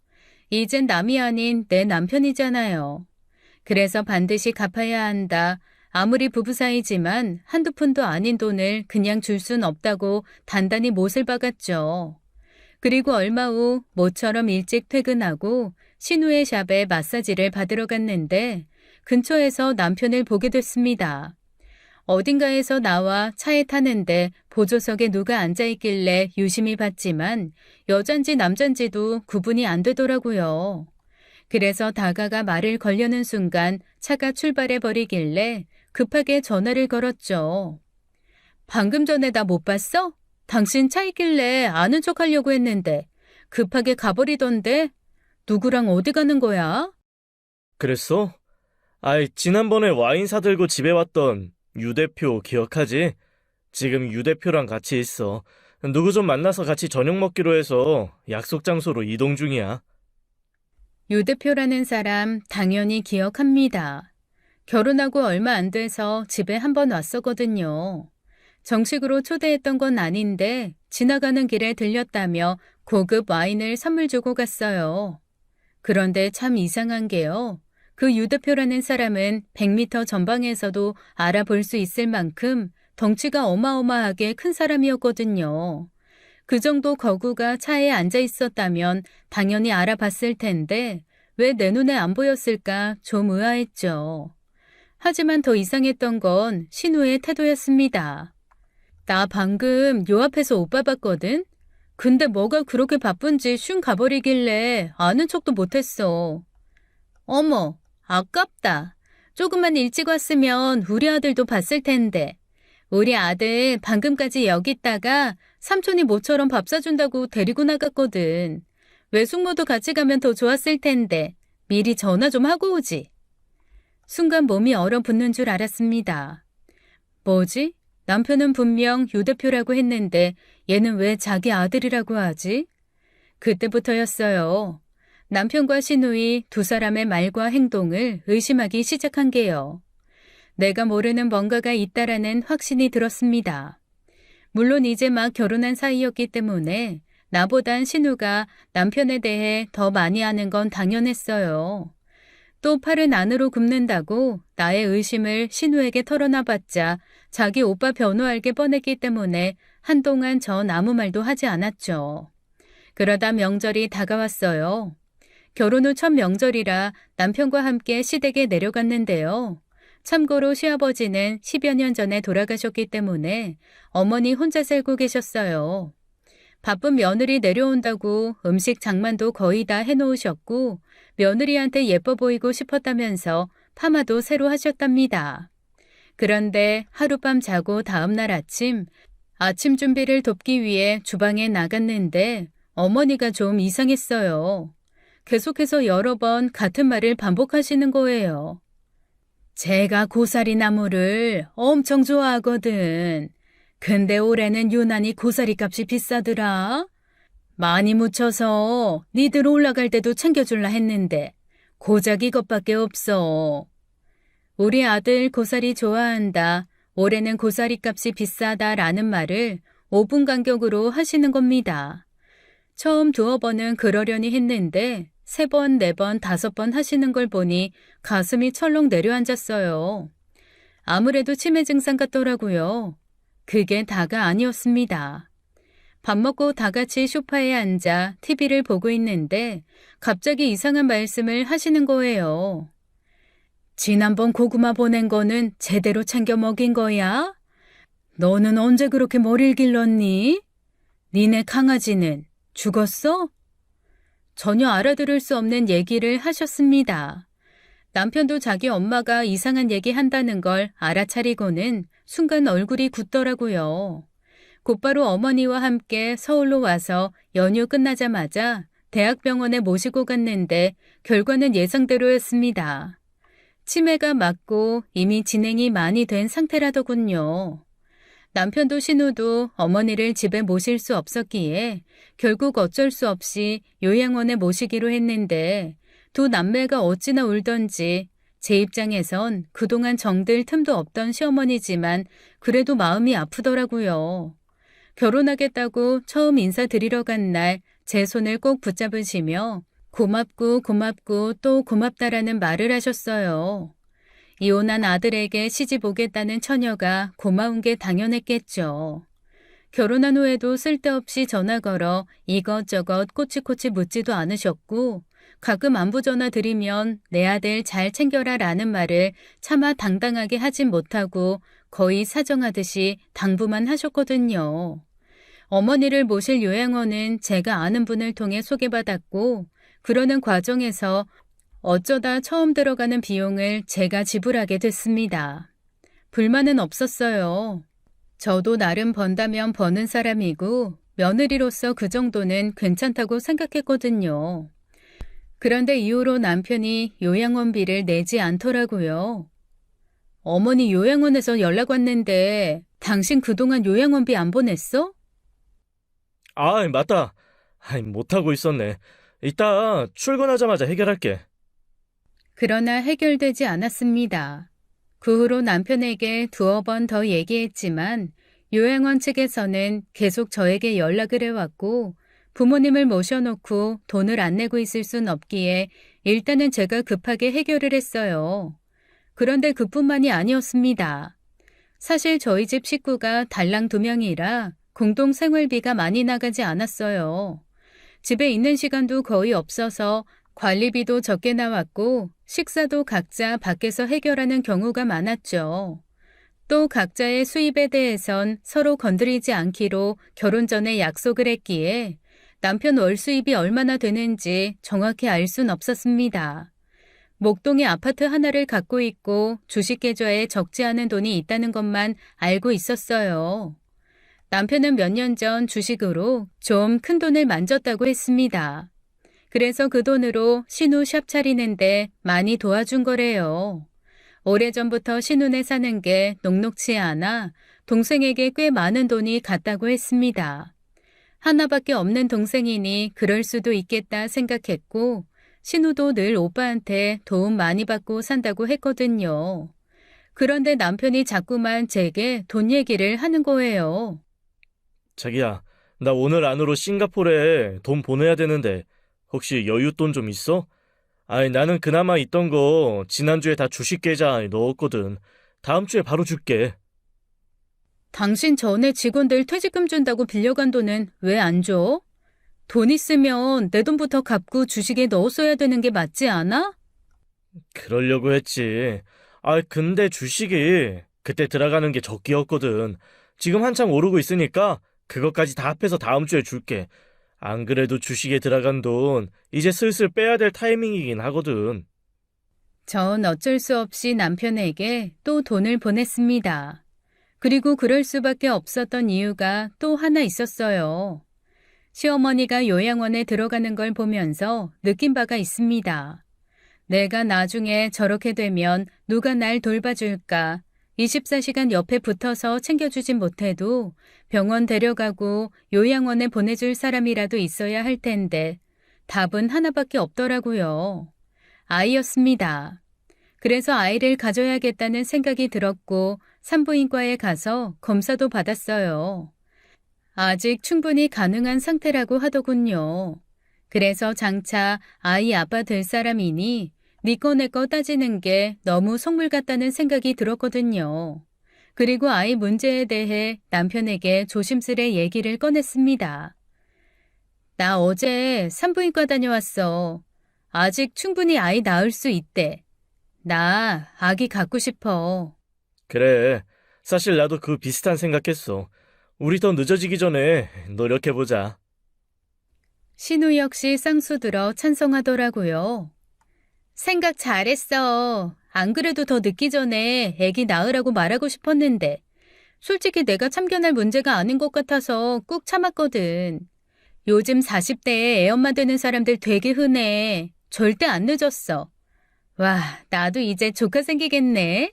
이젠 남이 아닌 내 남편이잖아요. 그래서 반드시 갚아야 한다. 아무리 부부 사이지만 한두 푼도 아닌 돈을 그냥 줄 순 없다고 단단히 못을 박았죠. 그리고 얼마 후 모처럼 일찍 퇴근하고 신우의 샵에 마사지를 받으러 갔는데 근처에서 남편을 보게 됐습니다. 어딘가에서 나와 차에 타는데 보조석에 누가 앉아있길래 유심히 봤지만 여잔지 남잔지도 구분이 안 되더라고요. 그래서 다가가 말을 걸려는 순간 차가 출발해버리길래 급하게 전화를 걸었죠. 방금 전에 나 못 봤어? 당신 차 있길래 아는 척 하려고 했는데 급하게 가버리던데 누구랑 어디 가는 거야? 그랬어? 지난번에 와인 사들고 집에 왔던 유 대표 기억하지? 지금 유 대표랑 같이 있어. 누구 좀 만나서 같이 저녁 먹기로 해서 약속 장소로 이동 중이야. 유 대표라는 사람 당연히 기억합니다. 결혼하고 얼마 안 돼서 집에 한번 왔었거든요. 정식으로 초대했던 건 아닌데 지나가는 길에 들렸다며 고급 와인을 선물 주고 갔어요. 그런데 참 이상한 게요. 그 유 대표라는 사람은 100m 전방에서도 알아볼 수 있을 만큼 덩치가 어마어마하게 큰 사람이었거든요. 그 정도 거구가 차에 앉아 있었다면 당연히 알아봤을 텐데 왜 내 눈에 안 보였을까 좀 의아했죠. 하지만 더 이상했던 건 신우의 태도였습니다. 나 방금 요 앞에서 오빠 봤거든? 근데 뭐가 그렇게 바쁜지 슝 가버리길래 아는 척도 못했어. 어머, 아깝다. 조금만 일찍 왔으면 우리 아들도 봤을 텐데. 우리 아들 방금까지 여기 있다가 삼촌이 모처럼 밥 사준다고 데리고 나갔거든. 외숙모도 같이 가면 더 좋았을 텐데 미리 전화 좀 하고 오지. 순간 몸이 얼어붙는 줄 알았습니다. 뭐지? 남편은 분명 유 대표라고 했는데 얘는 왜 자기 아들이라고 하지? 그때부터였어요. 남편과 시누이 두 사람의 말과 행동을 의심하기 시작한 게요. 내가 모르는 뭔가가 있다라는 확신이 들었습니다. 물론 이제 막 결혼한 사이였기 때문에 나보단 신우가 남편에 대해 더 많이 아는 건 당연했어요. 또 팔은 안으로 굽는다고 나의 의심을 신우에게 털어놔봤자 자기 오빠 변호할 게 뻔했기 때문에 한동안 전 아무 말도 하지 않았죠. 그러다 명절이 다가왔어요. 결혼 후 첫 명절이라 남편과 함께 시댁에 내려갔는데요. 참고로 시아버지는 10여 년 전에 돌아가셨기 때문에 어머니 혼자 살고 계셨어요. 바쁜 며느리 내려온다고 음식 장만도 거의 다 해놓으셨고 며느리한테 예뻐 보이고 싶었다면서 파마도 새로 하셨답니다. 그런데 하룻밤 자고 다음날 아침 준비를 돕기 위해 주방에 나갔는데 어머니가 좀 이상했어요. 계속해서 여러 번 같은 말을 반복하시는 거예요. 제가 고사리 나무를 엄청 좋아하거든. 근데 올해는 유난히 고사리 값이 비싸더라. 많이 묻혀서 니들 올라갈 때도 챙겨줄라 했는데 고작 이것밖에 없어. 우리 아들 고사리 좋아한다. 올해는 고사리 값이 비싸다라는 말을 5분 간격으로 하시는 겁니다. 처음 2번은 그러려니 했는데 3번, 4번, 5번 하시는 걸 보니 가슴이 철렁 내려앉았어요. 아무래도 치매 증상 같더라고요. 그게 다가 아니었습니다. 밥 먹고 다 같이 소파에 앉아 TV를 보고 있는데 갑자기 이상한 말씀을 하시는 거예요. 지난번 고구마 보낸 거는 제대로 챙겨 먹인 거야? 너는 언제 그렇게 머리를 길렀니? 니네 강아지는 죽었어? 전혀 알아들을 수 없는 얘기를 하셨습니다. 남편도 자기 엄마가 이상한 얘기 한다는 걸 알아차리고는 순간 얼굴이 굳더라고요. 곧바로 어머니와 함께 서울로 와서 연휴 끝나자마자 대학병원에 모시고 갔는데 결과는 예상대로였습니다. 치매가 맞고 이미 진행이 많이 된 상태라더군요. 남편도 신우도 어머니를 집에 모실 수 없었기에 결국 어쩔 수 없이 요양원에 모시기로 했는데 두 남매가 어찌나 울던지 제 입장에선 그동안 정들 틈도 없던 시어머니지만 그래도 마음이 아프더라고요. 결혼하겠다고 처음 인사드리러 간 날 제 손을 꼭 붙잡으시며 고맙고 또 고맙다라는 말을 하셨어요. 이혼한 아들에게 시집 오겠다는 처녀가 고마운 게 당연했겠죠. 결혼한 후에도 쓸데없이 전화 걸어 이것저것 꼬치꼬치 묻지도 않으셨고 가끔 안부 전화 드리면 내 아들 잘 챙겨라 라는 말을 차마 당당하게 하진 못하고 거의 사정하듯이 당부만 하셨거든요. 어머니를 모실 요양원은 제가 아는 분을 통해 소개받았고 그러는 과정에서 어쩌다 처음 들어가는 비용을 제가 지불하게 됐습니다. 불만은 없었어요. 저도 나름 번다면 버는 사람이고 며느리로서 그 정도는 괜찮다고 생각했거든요. 그런데 이후로 남편이 요양원비를 내지 않더라고요. 어머니 요양원에서 연락 왔는데 당신 그동안 요양원비 안 보냈어? 아, 맞다. 못하고 있었네. 이따 출근하자마자 해결할게. 그러나 해결되지 않았습니다. 그 후로 남편에게 두어 번 더 얘기했지만 요양원 측에서는 계속 저에게 연락을 해왔고 부모님을 모셔놓고 돈을 안 내고 있을 순 없기에 일단은 제가 급하게 해결을 했어요. 그런데 그뿐만이 아니었습니다. 사실 저희 집 식구가 달랑 2명이라 공동 생활비가 많이 나가지 않았어요. 집에 있는 시간도 거의 없어서 관리비도 적게 나왔고 식사도 각자 밖에서 해결하는 경우가 많았죠. 또 각자의 수입에 대해선 서로 건드리지 않기로 결혼 전에 약속을 했기에 남편 월 수입이 얼마나 되는지 정확히 알 순 없었습니다. 목동에 아파트 하나를 갖고 있고 주식 계좌에 적지 않은 돈이 있다는 것만 알고 있었어요. 남편은 몇 년 전 주식으로 좀 큰 돈을 만졌다고 했습니다. 그래서 그 돈으로 신우 샵 차리는데 많이 도와준 거래요. 오래전부터 신혼에 사는 게 녹록치 않아 동생에게 꽤 많은 돈이 갔다고 했습니다. 하나밖에 없는 동생이니 그럴 수도 있겠다 생각했고 신우도 늘 오빠한테 도움 많이 받고 산다고 했거든요. 그런데 남편이 자꾸만 제게 돈 얘기를 하는 거예요. 자기야, 나 오늘 안으로 싱가포르에 돈 보내야 되는데 혹시 여윳돈 좀 있어? 나는 그나마 있던 거 지난주에 다 주식 계좌에 넣었거든. 다음 주에 바로 줄게. 당신 전에 직원들 퇴직금 준다고 빌려간 돈은 왜 안 줘? 돈 있으면 내 돈부터 갚고 주식에 넣었어야 되는 게 맞지 않아? 그러려고 했지. 근데 주식이 그때 들어가는 게 적기였거든. 지금 한창 오르고 있으니까 그것까지 다 합해서 다음 주에 줄게. 안 그래도 주식에 들어간 돈 이제 슬슬 빼야 될 타이밍이긴 하거든. 전 어쩔 수 없이 남편에게 또 돈을 보냈습니다. 그리고 그럴 수밖에 없었던 이유가 또 하나 있었어요. 시어머니가 요양원에 들어가는 걸 보면서 느낀 바가 있습니다. 내가 나중에 저렇게 되면 누가 날 돌봐줄까? 24시간 옆에 붙어서 챙겨주진 못해도 병원 데려가고 요양원에 보내줄 사람이라도 있어야 할 텐데 답은 하나밖에 없더라고요. 아이였습니다. 그래서 아이를 가져야겠다는 생각이 들었고 산부인과에 가서 검사도 받았어요. 아직 충분히 가능한 상태라고 하더군요. 그래서 장차 아이 아빠 될 사람이니 니꺼 내꺼 따지는 게 너무 속물 같다는 생각이 들었거든요. 그리고 아이 문제에 대해 남편에게 조심스레 얘기를 꺼냈습니다. 나 어제 산부인과 다녀왔어. 아직 충분히 아이 낳을 수 있대. 나 아기 갖고 싶어. 그래. 사실 나도 그 비슷한 생각했어. 우리 더 늦어지기 전에 노력해보자. 신우 역시 쌍수 들어 찬성하더라고요. 생각 잘했어. 안 그래도 더 늦기 전에 애기 낳으라고 말하고 싶었는데 솔직히 내가 참견할 문제가 아닌 것 같아서 꾹 참았거든. 요즘 40대에 애엄마 되는 사람들 되게 흔해. 절대 안 늦었어. 와, 나도 이제 조카 생기겠네.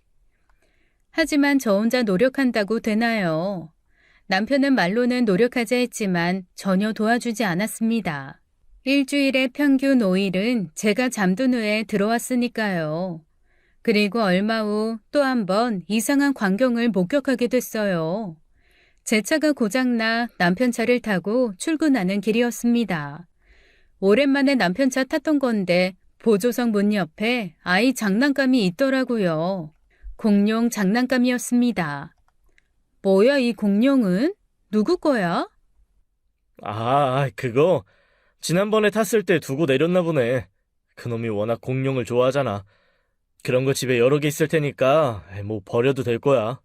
하지만 저 혼자 노력한다고 되나요? 남편은 말로는 노력하자 했지만 전혀 도와주지 않았습니다. 일주일에 평균 5일은 제가 잠든 후에 들어왔으니까요. 그리고 얼마 후 또 한 번 이상한 광경을 목격하게 됐어요. 제 차가 고장나 남편 차를 타고 출근하는 길이었습니다. 오랜만에 남편 차 탔던 건데 보조석 문 옆에 아이 장난감이 있더라고요. 공룡 장난감이었습니다. 뭐야 이 공룡은? 누구 거야? 그거 지난번에 탔을 때 두고 내렸나 보네. 그놈이 워낙 공룡을 좋아하잖아. 그런 거 집에 여러 개 있을 테니까 뭐 버려도 될 거야.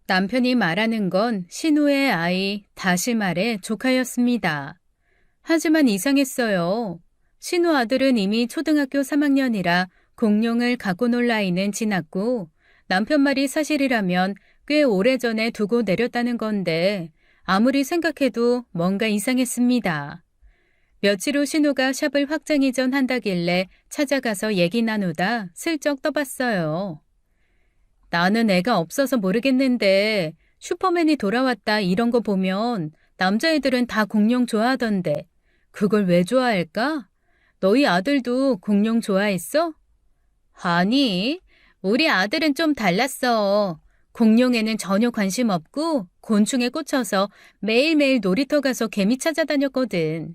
남편이 말하는 건 신우의 아이, 다시 말해 조카였습니다. 하지만 이상했어요. 신우 아들은 이미 초등학교 3학년이라 공룡을 갖고 놀 나이는 지났고 남편 말이 사실이라면 꽤 오래전에 두고 내렸다는 건데 아무리 생각해도 뭔가 이상했습니다. 며칠 후 신우가 샵을 확장 이전한다길래 찾아가서 얘기 나누다 슬쩍 떠봤어요. 나는 애가 없어서 모르겠는데 슈퍼맨이 돌아왔다 이런 거 보면 남자애들은 다 공룡 좋아하던데 그걸 왜 좋아할까? 너희 아들도 공룡 좋아했어? 아니, 우리 아들은 좀 달랐어. 공룡에는 전혀 관심 없고 곤충에 꽂혀서 매일매일 놀이터 가서 개미 찾아다녔거든.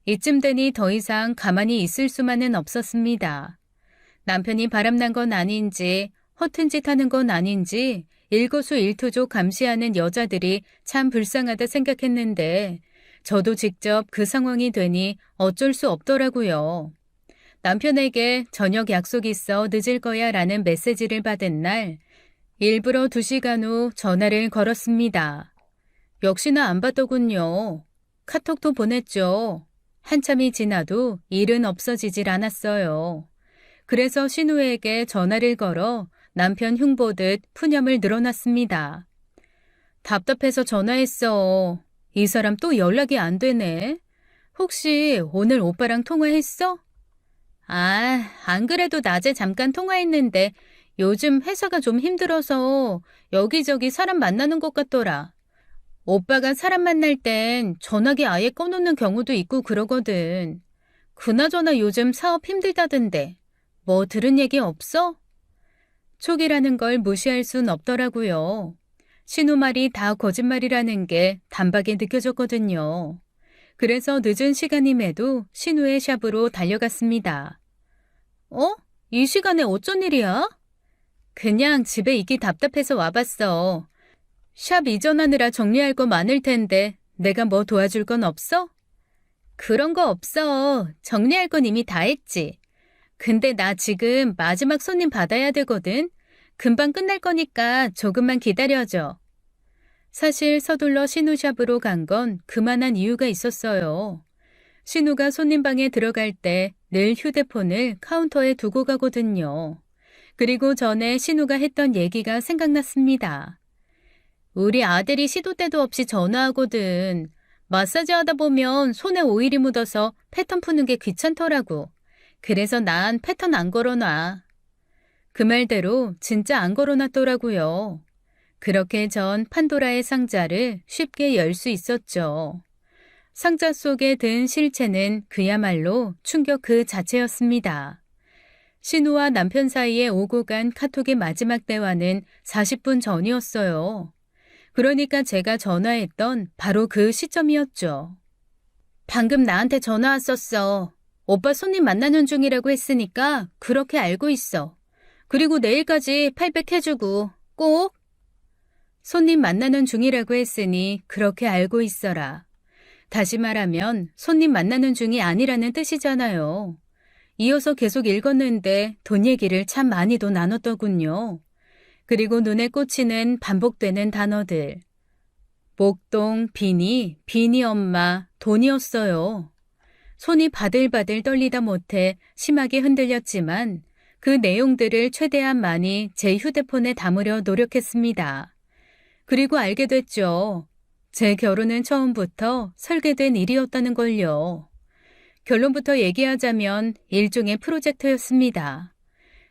이쯤 되니 더 이상 가만히 있을 수만은 없었습니다. 남편이 바람난 건 아닌지 허튼 짓 하는 건 아닌지 일거수일투족 감시하는 여자들이 참 불쌍하다 생각했는데 저도 직접 그 상황이 되니 어쩔 수 없더라고요. 남편에게 저녁 약속 있어 늦을 거야 라는 메시지를 받은 날 일부러 2시간 후 전화를 걸었습니다. 역시나 안 받더군요. 카톡도 보냈죠. 한참이 지나도 일은 없어지질 않았어요. 그래서 신우에게 전화를 걸어 남편 흉보듯 푸념을 늘어놨습니다. 답답해서 전화했어. 이 사람 또 연락이 안 되네. 혹시 오늘 오빠랑 통화했어? 아, 안 그래도 낮에 잠깐 통화했는데 요즘 회사가 좀 힘들어서 여기저기 사람 만나는 것 같더라. 오빠가 사람 만날 땐 전화기 아예 꺼놓는 경우도 있고 그러거든. 그나저나 요즘 사업 힘들다던데. 뭐 들은 얘기 없어? 촉이라는 걸 무시할 순 없더라고요. 신우 말이 다 거짓말이라는 게 단박에 느껴졌거든요. 그래서 늦은 시간임에도 신우의 샵으로 달려갔습니다. 어? 이 시간에 어쩐 일이야? 그냥 집에 있기 답답해서 와봤어. 샵 이전하느라 정리할 거 많을 텐데 내가 뭐 도와줄 건 없어? 그런 거 없어. 정리할 건 이미 다 했지. 근데 나 지금 마지막 손님 받아야 되거든. 금방 끝날 거니까 조금만 기다려줘. 사실 서둘러 신우샵으로 간 건 그만한 이유가 있었어요. 신우가 손님 방에 들어갈 때 늘 휴대폰을 카운터에 두고 가거든요. 그리고 전에 신우가 했던 얘기가 생각났습니다. 우리 아들이 시도 때도 없이 전화하거든. 마사지 하다 보면 손에 오일이 묻어서 패턴 푸는 게 귀찮더라고. 그래서 난 패턴 안 걸어놔. 그 말대로 진짜 안 걸어놨더라고요. 그렇게 전 판도라의 상자를 쉽게 열 수 있었죠. 상자 속에 든 실체는 그야말로 충격 그 자체였습니다. 신우와 남편 사이에 오고 간 카톡의 마지막 대화는 40분 전이었어요. 그러니까 제가 전화했던 바로 그 시점이었죠. 방금 나한테 전화 왔었어. 오빠 손님 만나는 중이라고 했으니까 그렇게 알고 있어. 그리고 내일까지 800 해주고 꼭. 손님 만나는 중이라고 했으니 그렇게 알고 있어라. 다시 말하면 손님 만나는 중이 아니라는 뜻이잖아요. 이어서 계속 읽었는데 돈 얘기를 참 많이도 나눴더군요. 그리고 눈에 꽂히는 반복되는 단어들. 목동, 비니 엄마, 돈이었어요. 손이 바들바들 떨리다 못해 심하게 흔들렸지만 그 내용들을 최대한 많이 제 휴대폰에 담으려 노력했습니다. 그리고 알게 됐죠. 제 결혼은 처음부터 설계된 일이었다는 걸요. 결론부터 얘기하자면 일종의 프로젝트였습니다.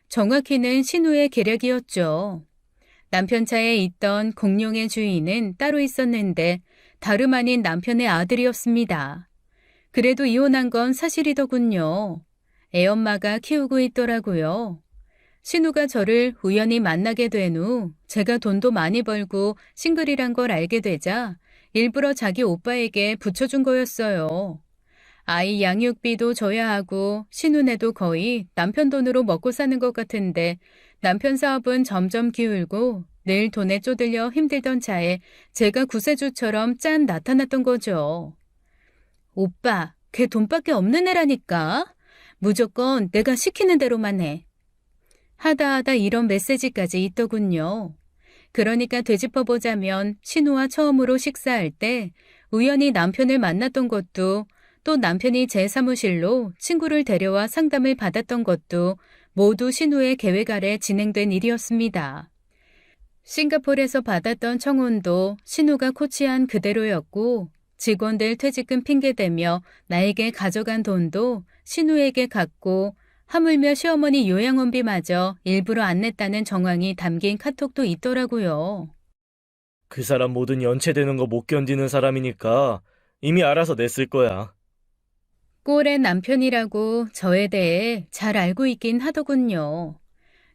정확히는 신우의 계략이었죠. 남편 차에 있던 공룡의 주인은 따로 있었는데 다름 아닌 남편의 아들이었습니다. 그래도 이혼한 건 사실이더군요. 애엄마가 키우고 있더라고요. 신우가 저를 우연히 만나게 된 후 제가 돈도 많이 벌고 싱글이란 걸 알게 되자 일부러 자기 오빠에게 붙여준 거였어요. 아이 양육비도 줘야 하고 신우네도 거의 남편 돈으로 먹고 사는 것 같은데 남편 사업은 점점 기울고 늘 돈에 쪼들려 힘들던 차에 제가 구세주처럼 짠 나타났던 거죠. 오빠, 걔 돈밖에 없는 애라니까. 무조건 내가 시키는 대로만 해. 하다 이런 메시지까지 있더군요. 그러니까 되짚어보자면 신우와 처음으로 식사할 때 우연히 남편을 만났던 것도 또 남편이 제 사무실로 친구를 데려와 상담을 받았던 것도 모두 신우의 계획 아래 진행된 일이었습니다. 싱가포르에서 받았던 청혼도 신우가 코치한 그대로였고 직원들 퇴직금 핑계대며 나에게 가져간 돈도 신우에게 갖고 하물며 시어머니 요양원비마저 일부러 안 냈다는 정황이 담긴 카톡도 있더라고요. 그 사람 뭐든 연체되는 거 못 견디는 사람이니까 이미 알아서 냈을 거야. 꼴의 남편이라고 저에 대해 잘 알고 있긴 하더군요.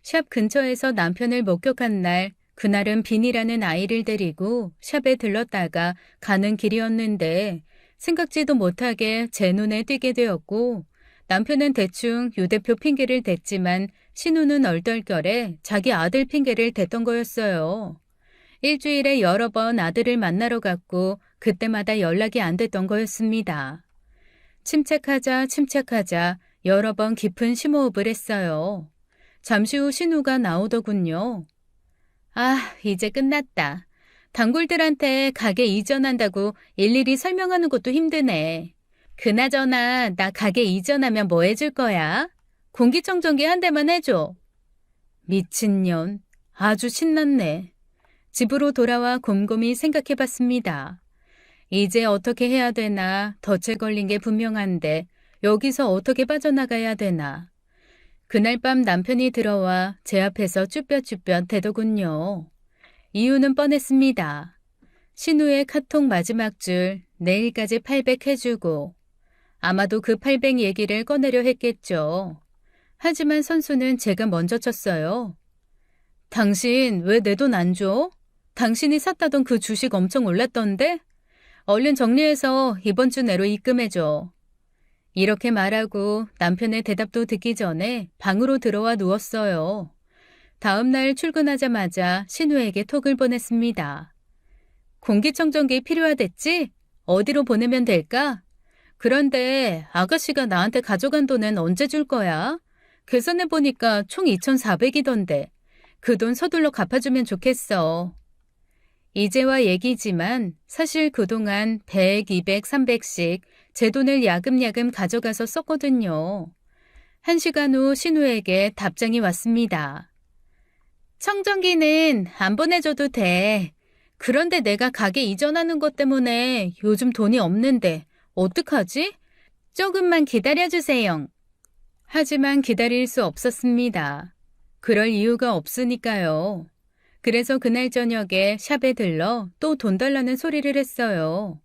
샵 근처에서 남편을 목격한 날, 그날은 빈이라는 아이를 데리고 샵에 들렀다가 가는 길이었는데 생각지도 못하게 제 눈에 띄게 되었고, 남편은 대충 유 대표 핑계를 댔지만 신우는 얼떨결에 자기 아들 핑계를 댔던 거였어요. 일주일에 여러 번 아들을 만나러 갔고 그때마다 연락이 안 됐던 거였습니다. 침착하자 여러 번 깊은 심호흡을 했어요. 잠시 후 신우가 나오더군요. 아, 이제 끝났다. 단골들한테 가게 이전한다고 일일이 설명하는 것도 힘드네. 그나저나 나 가게 이전하면 뭐 해줄 거야? 공기청정기 한 대만 해줘. 미친년. 아주 신났네. 집으로 돌아와 곰곰이 생각해봤습니다. 이제 어떻게 해야 되나, 덫에 걸린 게 분명한데 여기서 어떻게 빠져나가야 되나. 그날 밤 남편이 들어와 제 앞에서 쭈뼛쭈뼛 대더군요. 이유는 뻔했습니다. 신우의 카톡 마지막 줄 내일까지 800 해주고, 아마도 그 800 얘기를 꺼내려 했겠죠. 하지만 선수는 제가 먼저 쳤어요. 당신 왜 내 돈 안 줘? 당신이 샀다던 그 주식 엄청 올랐던데? 얼른 정리해서 이번 주 내로 입금해줘. 이렇게 말하고 남편의 대답도 듣기 전에 방으로 들어와 누웠어요. 다음 날 출근하자마자 신우에게 톡을 보냈습니다. 공기청정기 필요하댔지? 어디로 보내면 될까? 그런데 아가씨가 나한테 가져간 돈은 언제 줄 거야? 계산해보니까 총 2,400이던데. 그 돈 서둘러 갚아주면 좋겠어. 이제와 얘기지만 사실 그동안 100, 200, 300씩 제 돈을 야금야금 가져가서 썼거든요. 1시간 후 신우에게 답장이 왔습니다. 청정기는 안 보내줘도 돼. 그런데 내가 가게 이전하는 것 때문에 요즘 돈이 없는데 어떡하지? 조금만 기다려주세요. 하지만 기다릴 수 없었습니다. 그럴 이유가 없으니까요. 그래서 그날 저녁에 샵에 들러 또 돈 달라는 소리를 했어요.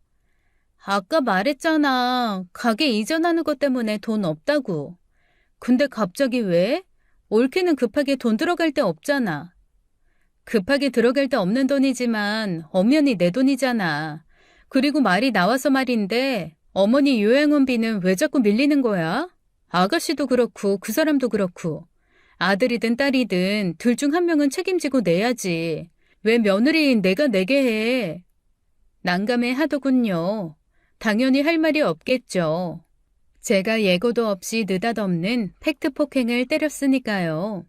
아까 말했잖아. 가게 이전하는 것 때문에 돈 없다고. 근데 갑자기 왜? 올케는 급하게 돈 들어갈 데 없잖아. 급하게 들어갈 데 없는 돈이지만 엄연히 내 돈이잖아. 그리고 말이 나와서 말인데 어머니 요양원비는 왜 자꾸 밀리는 거야? 아가씨도 그렇고 그 사람도 그렇고. 아들이든 딸이든 둘 중 한 명은 책임지고 내야지. 왜 며느리인 내가 내게 해? 난감해 하더군요. 당연히 할 말이 없겠죠. 제가 예고도 없이 느닷없는 팩트 폭행을 때렸으니까요.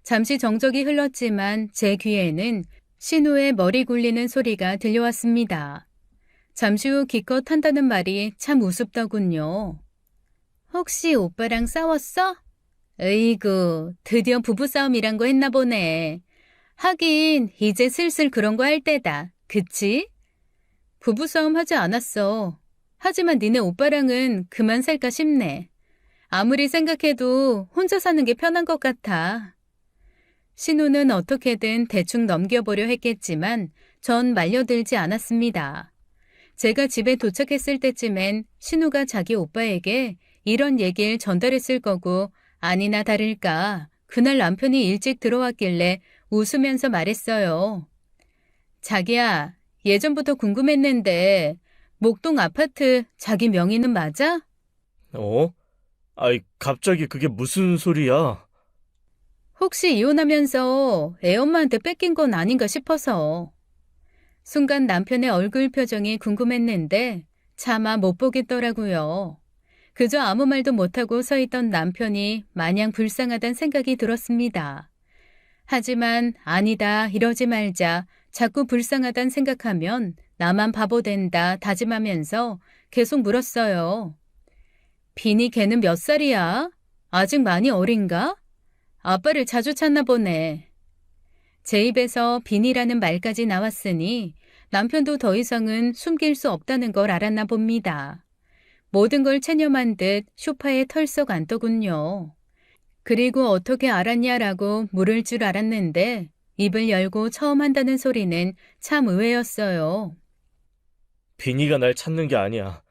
잠시 정적이 흘렀지만 제 귀에는 신우의 머리 굴리는 소리가 들려왔습니다. 잠시 후 기껏 한다는 말이 참 우습더군요. 혹시 오빠랑 싸웠어? 으이구, 드디어 부부싸움이란 거 했나 보네. 하긴 이제 슬슬 그런 거 할 때다. 그치? 부부싸움 하지 않았어. 하지만 니네 오빠랑은 그만 살까 싶네. 아무리 생각해도 혼자 사는 게 편한 것 같아. 신우는 어떻게든 대충 넘겨보려 했겠지만 전 말려들지 않았습니다. 제가 집에 도착했을 때쯤엔 신우가 자기 오빠에게 이런 얘기를 전달했을 거고, 아니나 다를까 그날 남편이 일찍 들어왔길래 웃으면서 말했어요. 자기야, 예전부터 궁금했는데 목동 아파트 자기 명의는 맞아? 어? 아이, 갑자기 그게 무슨 소리야? 혹시 이혼하면서 애엄마한테 뺏긴 건 아닌가 싶어서. 순간 남편의 얼굴 표정이 궁금했는데 차마 못 보겠더라고요. 그저 아무 말도 못하고 서 있던 남편이 마냥 불쌍하단 생각이 들었습니다. 하지만 아니다 이러지 말자, 자꾸 불쌍하단 생각하면 나만 바보 된다 다짐하면서 계속 물었어요. 비니 걔는 몇 살이야? 아직 많이 어린가? 아빠를 자주 찾나 보네. 제 입에서 비니라는 말까지 나왔으니 남편도 더 이상은 숨길 수 없다는 걸 알았나 봅니다. 모든 걸 체념한 듯 소파에 털썩 앉더군요. 그리고 어떻게 알았냐라고 물을 줄 알았는데 입을 열고 처음 한다는 소리는 참 의외였어요. 비니가 날 찾는 게 아니야.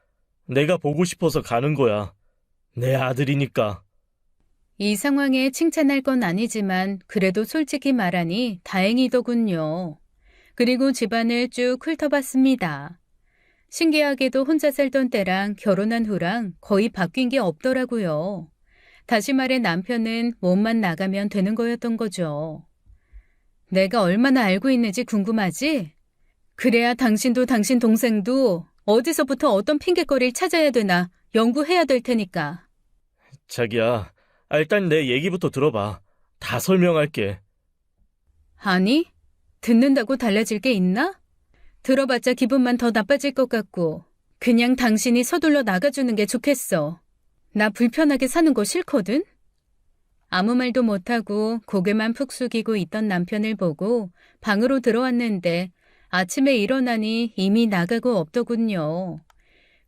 내가 보고 싶어서 가는 거야. 내 아들이니까. 이 상황에 칭찬할 건 아니지만 그래도 솔직히 말하니 다행이더군요. 그리고 집안을 쭉 훑어봤습니다. 신기하게도 혼자 살던 때랑 결혼한 후랑 거의 바뀐 게 없더라고요. 다시 말해 남편은 몸만 나가면 되는 거였던 거죠. 내가 얼마나 알고 있는지 궁금하지? 그래야 당신도 당신 동생도 어디서부터 어떤 핑곗거리를 찾아야 되나 연구해야 될 테니까. 자기야, 일단 내 얘기부터 들어봐. 다 설명할게. 아니? 듣는다고 달라질 게 있나? 들어봤자 기분만 더 나빠질 것 같고 그냥 당신이 서둘러 나가주는 게 좋겠어. 나 불편하게 사는 거 싫거든? 아무 말도 못하고 고개만 푹 숙이고 있던 남편을 보고 방으로 들어왔는데 아침에 일어나니 이미 나가고 없더군요.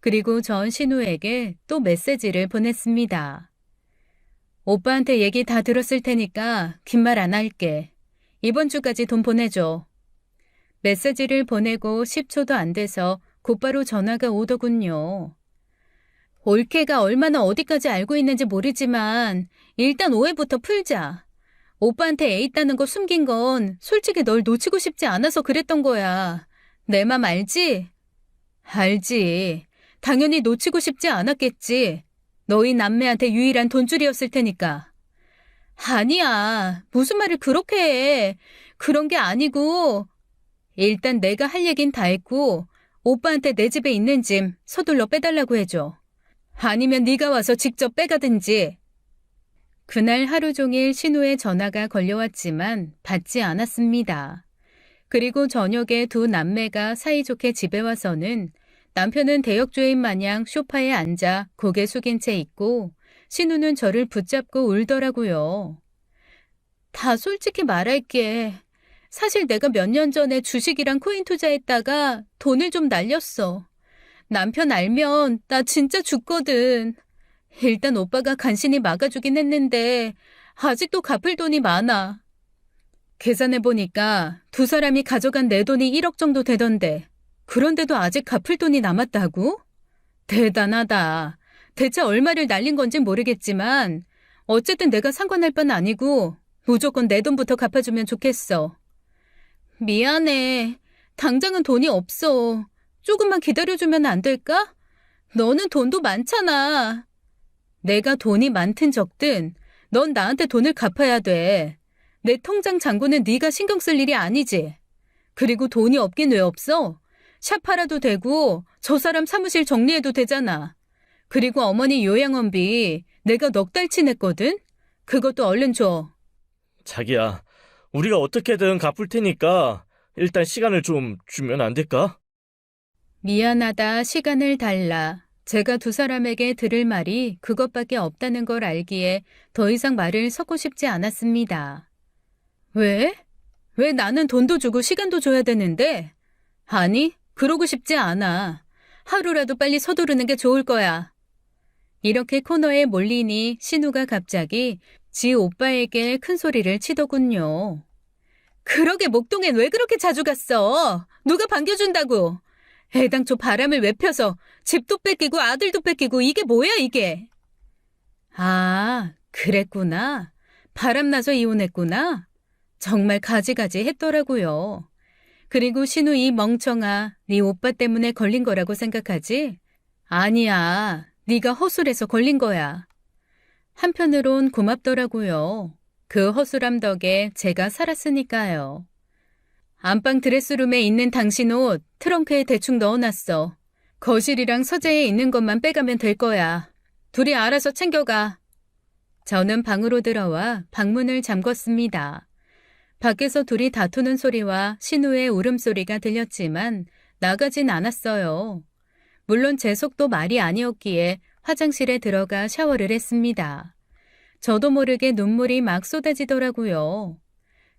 그리고 전 신우에게 또 메시지를 보냈습니다. 오빠한테 얘기 다 들었을 테니까 긴 말 안 할게. 이번 주까지 돈 보내줘. 메시지를 보내고 10초도 안 돼서 곧바로 전화가 오더군요. 올케가 얼마나 어디까지 알고 있는지 모르지만 일단 오해부터 풀자. 오빠한테 애 있다는 거 숨긴 건 솔직히 널 놓치고 싶지 않아서 그랬던 거야. 내 맘 알지? 알지. 당연히 놓치고 싶지 않았겠지. 너희 남매한테 유일한 돈줄이었을 테니까. 아니야. 무슨 말을 그렇게 해. 그런 게 아니고 일단 내가 할 얘긴 다 했고 오빠한테 내 집에 있는 짐 서둘러 빼달라고 해줘. 아니면 네가 와서 직접 빼가든지. 그날 하루 종일 신우의 전화가 걸려왔지만 받지 않았습니다. 그리고 저녁에 두 남매가 사이좋게 집에 와서는 남편은 대역죄인 마냥 소파에 앉아 고개 숙인 채 있고 신우는 저를 붙잡고 울더라고요. 다 솔직히 말할게. 사실 내가 몇 년 전에 주식이랑 코인 투자했다가 돈을 좀 날렸어. 남편 알면 나 진짜 죽거든. 일단 오빠가 간신히 막아주긴 했는데 아직도 갚을 돈이 많아. 계산해보니까 두 사람이 가져간 내 돈이 1억 정도 되던데 그런데도 아직 갚을 돈이 남았다고? 대단하다. 대체 얼마를 날린 건진 모르겠지만 어쨌든 내가 상관할 바는 아니고 무조건 내 돈부터 갚아주면 좋겠어. 미안해. 당장은 돈이 없어. 조금만 기다려주면 안 될까? 너는 돈도 많잖아. 내가 돈이 많든 적든 넌 나한테 돈을 갚아야 돼. 내 통장 잔고는 네가 신경 쓸 일이 아니지. 그리고 돈이 없긴 왜 없어? 샵 팔아도 되고 저 사람 사무실 정리해도 되잖아. 그리고 어머니 요양원비 내가 넉 달치 냈거든? 그것도 얼른 줘. 자기야, 우리가 어떻게든 갚을 테니까 일단 시간을 좀 주면 안 될까? 미안하다, 시간을 달라. 제가 두 사람에게 들을 말이 그것밖에 없다는 걸 알기에 더 이상 말을 섞고 싶지 않았습니다. 왜? 왜 나는 돈도 주고 시간도 줘야 되는데? 아니, 그러고 싶지 않아. 하루라도 빨리 서두르는 게 좋을 거야. 이렇게 코너에 몰리니 신우가 갑자기 지 오빠에게 큰 소리를 치더군요. 그러게 목동엔 왜 그렇게 자주 갔어? 누가 반겨준다고? 애당초 바람을 왜 펴서 집도 뺏기고 아들도 뺏기고 이게 뭐야 이게? 아, 그랬구나. 바람나서 이혼했구나. 정말 가지가지 했더라고요. 그리고 신우 이 멍청아, 네 오빠 때문에 걸린 거라고 생각하지? 아니야, 네가 허술해서 걸린 거야. 한편으론 고맙더라고요. 그 허술함 덕에 제가 살았으니까요. 안방 드레스룸에 있는 당신 옷 트렁크에 대충 넣어놨어. 거실이랑 서재에 있는 것만 빼가면 될 거야. 둘이 알아서 챙겨가. 저는 방으로 들어와 방문을 잠궜습니다. 밖에서 둘이 다투는 소리와 신우의 울음소리가 들렸지만 나가진 않았어요. 물론 제 속도 말이 아니었기에 화장실에 들어가 샤워를 했습니다. 저도 모르게 눈물이 막 쏟아지더라고요.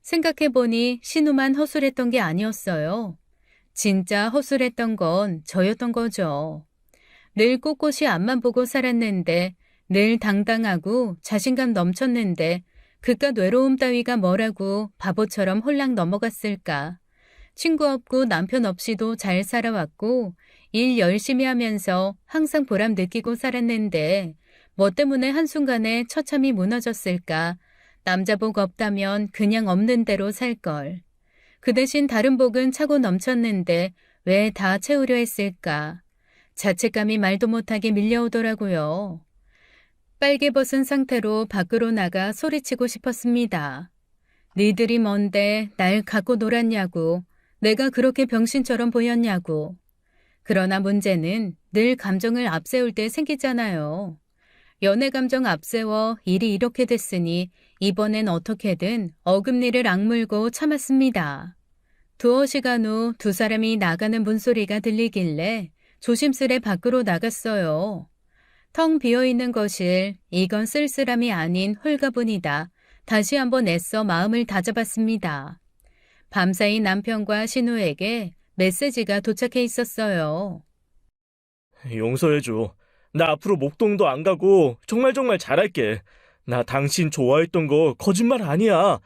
생각해보니 신우만 허술했던 게 아니었어요. 진짜 허술했던 건 저였던 거죠. 늘 꼿꼿이 앞만 보고 살았는데 늘 당당하고 자신감 넘쳤는데 그깟 외로움 따위가 뭐라고 바보처럼 홀랑 넘어갔을까. 친구 없고 남편 없이도 잘 살아왔고 일 열심히 하면서 항상 보람 느끼고 살았는데 뭐 때문에 한순간에 처참히 무너졌을까. 남자 복 없다면 그냥 없는 대로 살걸. 그 대신 다른 복은 차고 넘쳤는데 왜 다 채우려 했을까. 자책감이 말도 못하게 밀려오더라고요. 빨개 벗은 상태로 밖으로 나가 소리치고 싶었습니다. 니들이 뭔데 날 갖고 놀았냐고. 내가 그렇게 병신처럼 보였냐고. 그러나 문제는 늘 감정을 앞세울 때 생기잖아요. 연애 감정 앞세워 일이 이렇게 됐으니 이번엔 어떻게든 어금니를 악물고 참았습니다. 두어 시간 후 두 사람이 나가는 문소리가 들리길래 조심스레 밖으로 나갔어요. 텅 비어있는 거실, 이건 쓸쓸함이 아닌 홀가분이다. 다시 한번 애써 마음을 다잡았습니다. 밤사이 남편과 신우에게 메시지가 도착해 있었어요. 용서해줘. 나 앞으로 목동도 안 가고 정말 잘할게. 나 당신 좋아했던 거 거짓말 아니야.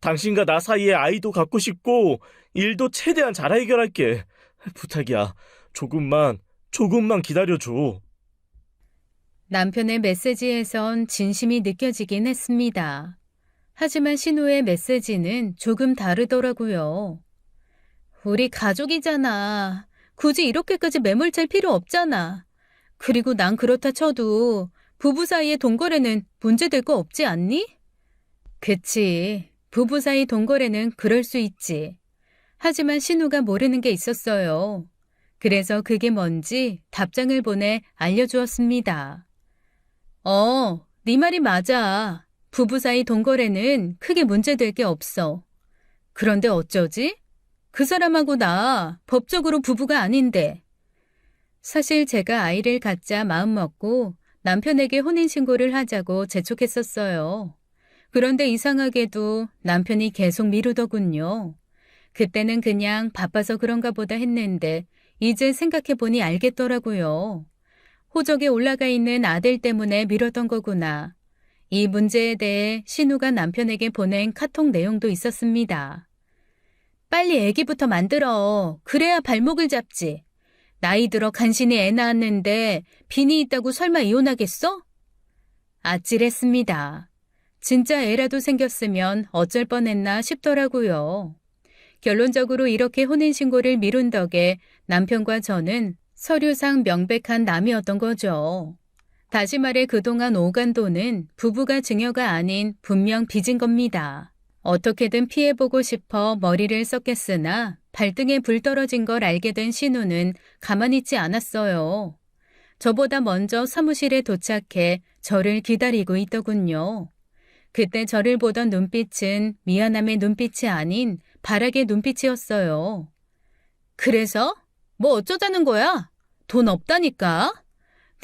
당신과 나 사이에 아이도 갖고 싶고 일도 최대한 잘 해결할게. 부탁이야. 조금만 기다려줘. 남편의 메시지에선 진심이 느껴지긴 했습니다. 하지만 신우의 메시지는 조금 다르더라고요. 우리 가족이잖아. 굳이 이렇게까지 매몰찰 필요 없잖아. 그리고 난 그렇다 쳐도 부부 사이의 동거래는 문제될 거 없지 않니? 그치. 부부 사이 동거래는 그럴 수 있지. 하지만 신우가 모르는 게 있었어요. 그래서 그게 뭔지 답장을 보내 알려주었습니다. 네 말이 맞아. 부부 사이 동거래는 크게 문제될 게 없어. 그런데 어쩌지? 그 사람하고 나 법적으로 부부가 아닌데. 사실 제가 아이를 갖자 마음먹고 남편에게 혼인신고를 하자고 재촉했었어요. 그런데 이상하게도 남편이 계속 미루더군요. 그때는 그냥 바빠서 그런가 보다 했는데 이제 생각해보니 알겠더라고요. 호적에 올라가 있는 아들 때문에 미뤘던 거구나. 이 문제에 대해 신우가 남편에게 보낸 카톡 내용도 있었습니다. 빨리 애기부터 만들어. 그래야 발목을 잡지. 나이 들어 간신히 애 낳았는데 빈이 있다고 설마 이혼하겠어? 아찔했습니다. 진짜 애라도 생겼으면 어쩔 뻔했나 싶더라고요. 결론적으로 이렇게 혼인신고를 미룬 덕에 남편과 저는 서류상 명백한 남이었던 거죠. 다시 말해 그동안 오간 돈은 부부가 증여가 아닌 분명 빚인 겁니다. 어떻게든 피해보고 싶어 머리를 썼겠으나 발등에 불 떨어진 걸 알게 된 신우는 가만히 있지 않았어요. 저보다 먼저 사무실에 도착해 저를 기다리고 있더군요. 그때 저를 보던 눈빛은 미안함의 눈빛이 아닌 바락의 눈빛이었어요. 그래서? 뭐 어쩌자는 거야? 돈 없다니까?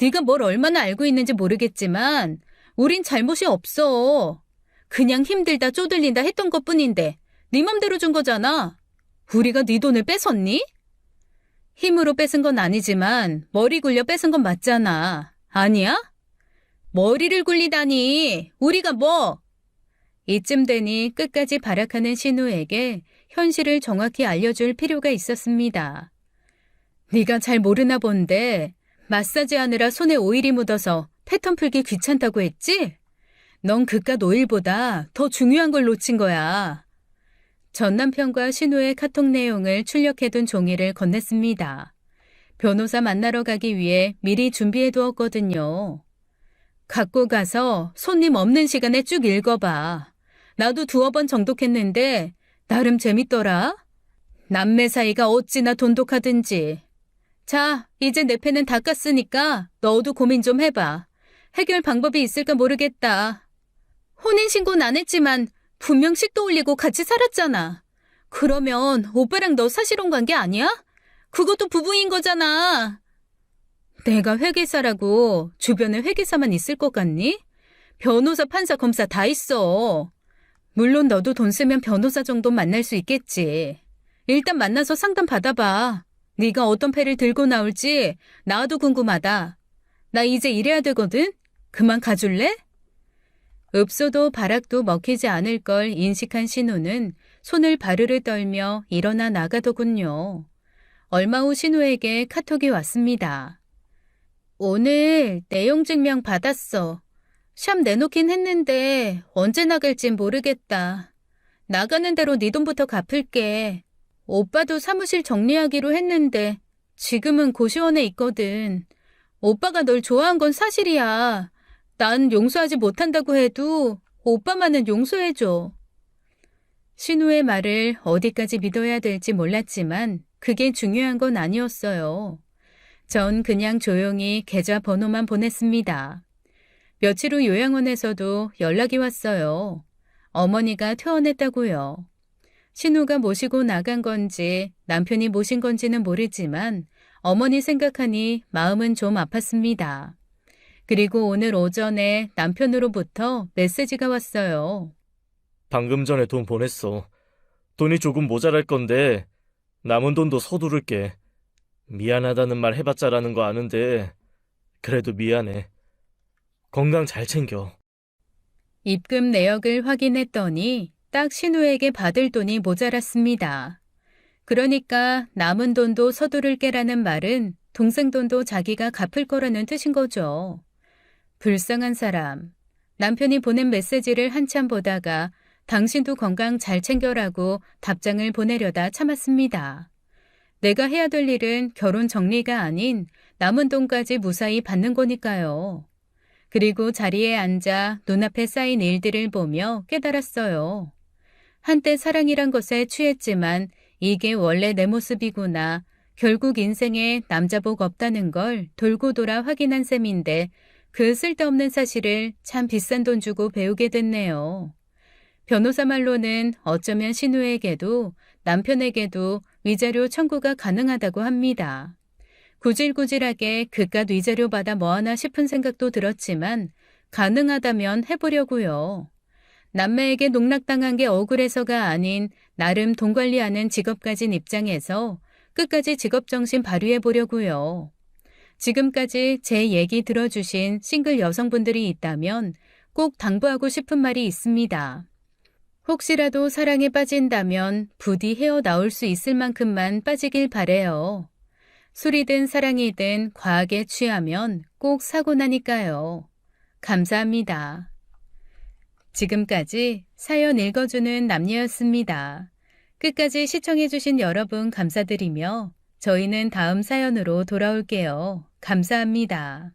네가 뭘 얼마나 알고 있는지 모르겠지만 우린 잘못이 없어. 그냥 힘들다 쪼들린다 했던 것뿐인데 네 맘대로 준 거잖아. 우리가 네 돈을 뺏었니? 힘으로 뺏은 건 아니지만 머리 굴려 뺏은 건 맞잖아. 아니야? 머리를 굴리다니. 우리가 뭐? 이쯤 되니 끝까지 발악하는 신우에게 현실을 정확히 알려줄 필요가 있었습니다. 네가 잘 모르나 본데 마사지 하느라 손에 오일이 묻어서 패턴 풀기 귀찮다고 했지? 넌 그깟 오일보다 더 중요한 걸 놓친 거야. 전 남편과 신우의 카톡 내용을 출력해둔 종이를 건넸습니다. 변호사 만나러 가기 위해 미리 준비해 두었거든요. 갖고 가서 손님 없는 시간에 쭉 읽어봐. 나도 두어 번 정독했는데 나름 재밌더라. 남매 사이가 어찌나 돈독하든지. 자, 이제 내 패는 다 깠으니까 너도 고민 좀 해봐. 해결 방법이 있을까 모르겠다. 혼인신고는 안 했지만 분명 식도 올리고 같이 살았잖아. 그러면 오빠랑 너 사실혼 관계 아니야? 그것도 부부인 거잖아. 내가 회계사라고 주변에 회계사만 있을 것 같니? 변호사, 판사, 검사 다 있어. 물론 너도 돈 쓰면 변호사 정도 만날 수 있겠지. 일단 만나서 상담 받아봐. 네가 어떤 패를 들고 나올지 나도 궁금하다. 나 이제 일해야 되거든? 그만 가줄래? 읍소도 바락도 먹히지 않을 걸 인식한 신우는 손을 바르르 떨며 일어나 나가더군요. 얼마 후 신우에게 카톡이 왔습니다. 오늘 내용 증명 받았어. 샵 내놓긴 했는데 언제 나갈진 모르겠다. 나가는 대로 네 돈부터 갚을게. 오빠도 사무실 정리하기로 했는데 지금은 고시원에 있거든. 오빠가 널 좋아한 건 사실이야. 난 용서하지 못한다고 해도 오빠만은 용서해줘. 신우의 말을 어디까지 믿어야 될지 몰랐지만 그게 중요한 건 아니었어요. 전 그냥 조용히 계좌 번호만 보냈습니다. 며칠 후 요양원에서도 연락이 왔어요. 어머니가 퇴원했다고요. 신우가 모시고 나간 건지 남편이 모신 건지는 모르지만 어머니 생각하니 마음은 좀 아팠습니다. 그리고 오늘 오전에 남편으로부터 메시지가 왔어요. 방금 전에 돈 보냈어. 돈이 조금 모자랄 건데 남은 돈도 서두를게. 미안하다는 말 해봤자라는 거 아는데 그래도 미안해. 건강 잘 챙겨. 입금 내역을 확인했더니 딱 신우에게 받을 돈이 모자랐습니다. 그러니까 남은 돈도 서두를게라는 말은 동생 돈도 자기가 갚을 거라는 뜻인 거죠. 불쌍한 사람. 남편이 보낸 메시지를 한참 보다가 당신도 건강 잘 챙겨라고 답장을 보내려다 참았습니다. 내가 해야 될 일은 결혼 정리가 아닌 남은 돈까지 무사히 받는 거니까요. 그리고 자리에 앉아 눈앞에 쌓인 일들을 보며 깨달았어요. 한때 사랑이란 것에 취했지만 이게 원래 내 모습이구나. 결국 인생에 남자복 없다는 걸 돌고 돌아 확인한 셈인데 그 쓸데없는 사실을 참 비싼 돈 주고 배우게 됐네요. 변호사 말로는 어쩌면 신우에게도 남편에게도 위자료 청구가 가능하다고 합니다. 구질구질하게 그깟 위자료 받아 뭐하나 싶은 생각도 들었지만 가능하다면 해보려고요. 남매에게 농락당한 게 억울해서가 아닌 나름 돈 관리하는 직업 가진 입장에서 끝까지 직업정신 발휘해보려고요. 지금까지 제 얘기 들어주신 싱글 여성분들이 있다면 꼭 당부하고 싶은 말이 있습니다. 혹시라도 사랑에 빠진다면 부디 헤어나올 수 있을 만큼만 빠지길 바래요. 술이든 사랑이든 과하게 취하면 꼭 사고 나니까요. 감사합니다. 지금까지 사연 읽어주는 남녀였습니다. 끝까지 시청해주신 여러분 감사드리며 저희는 다음 사연으로 돌아올게요. 감사합니다.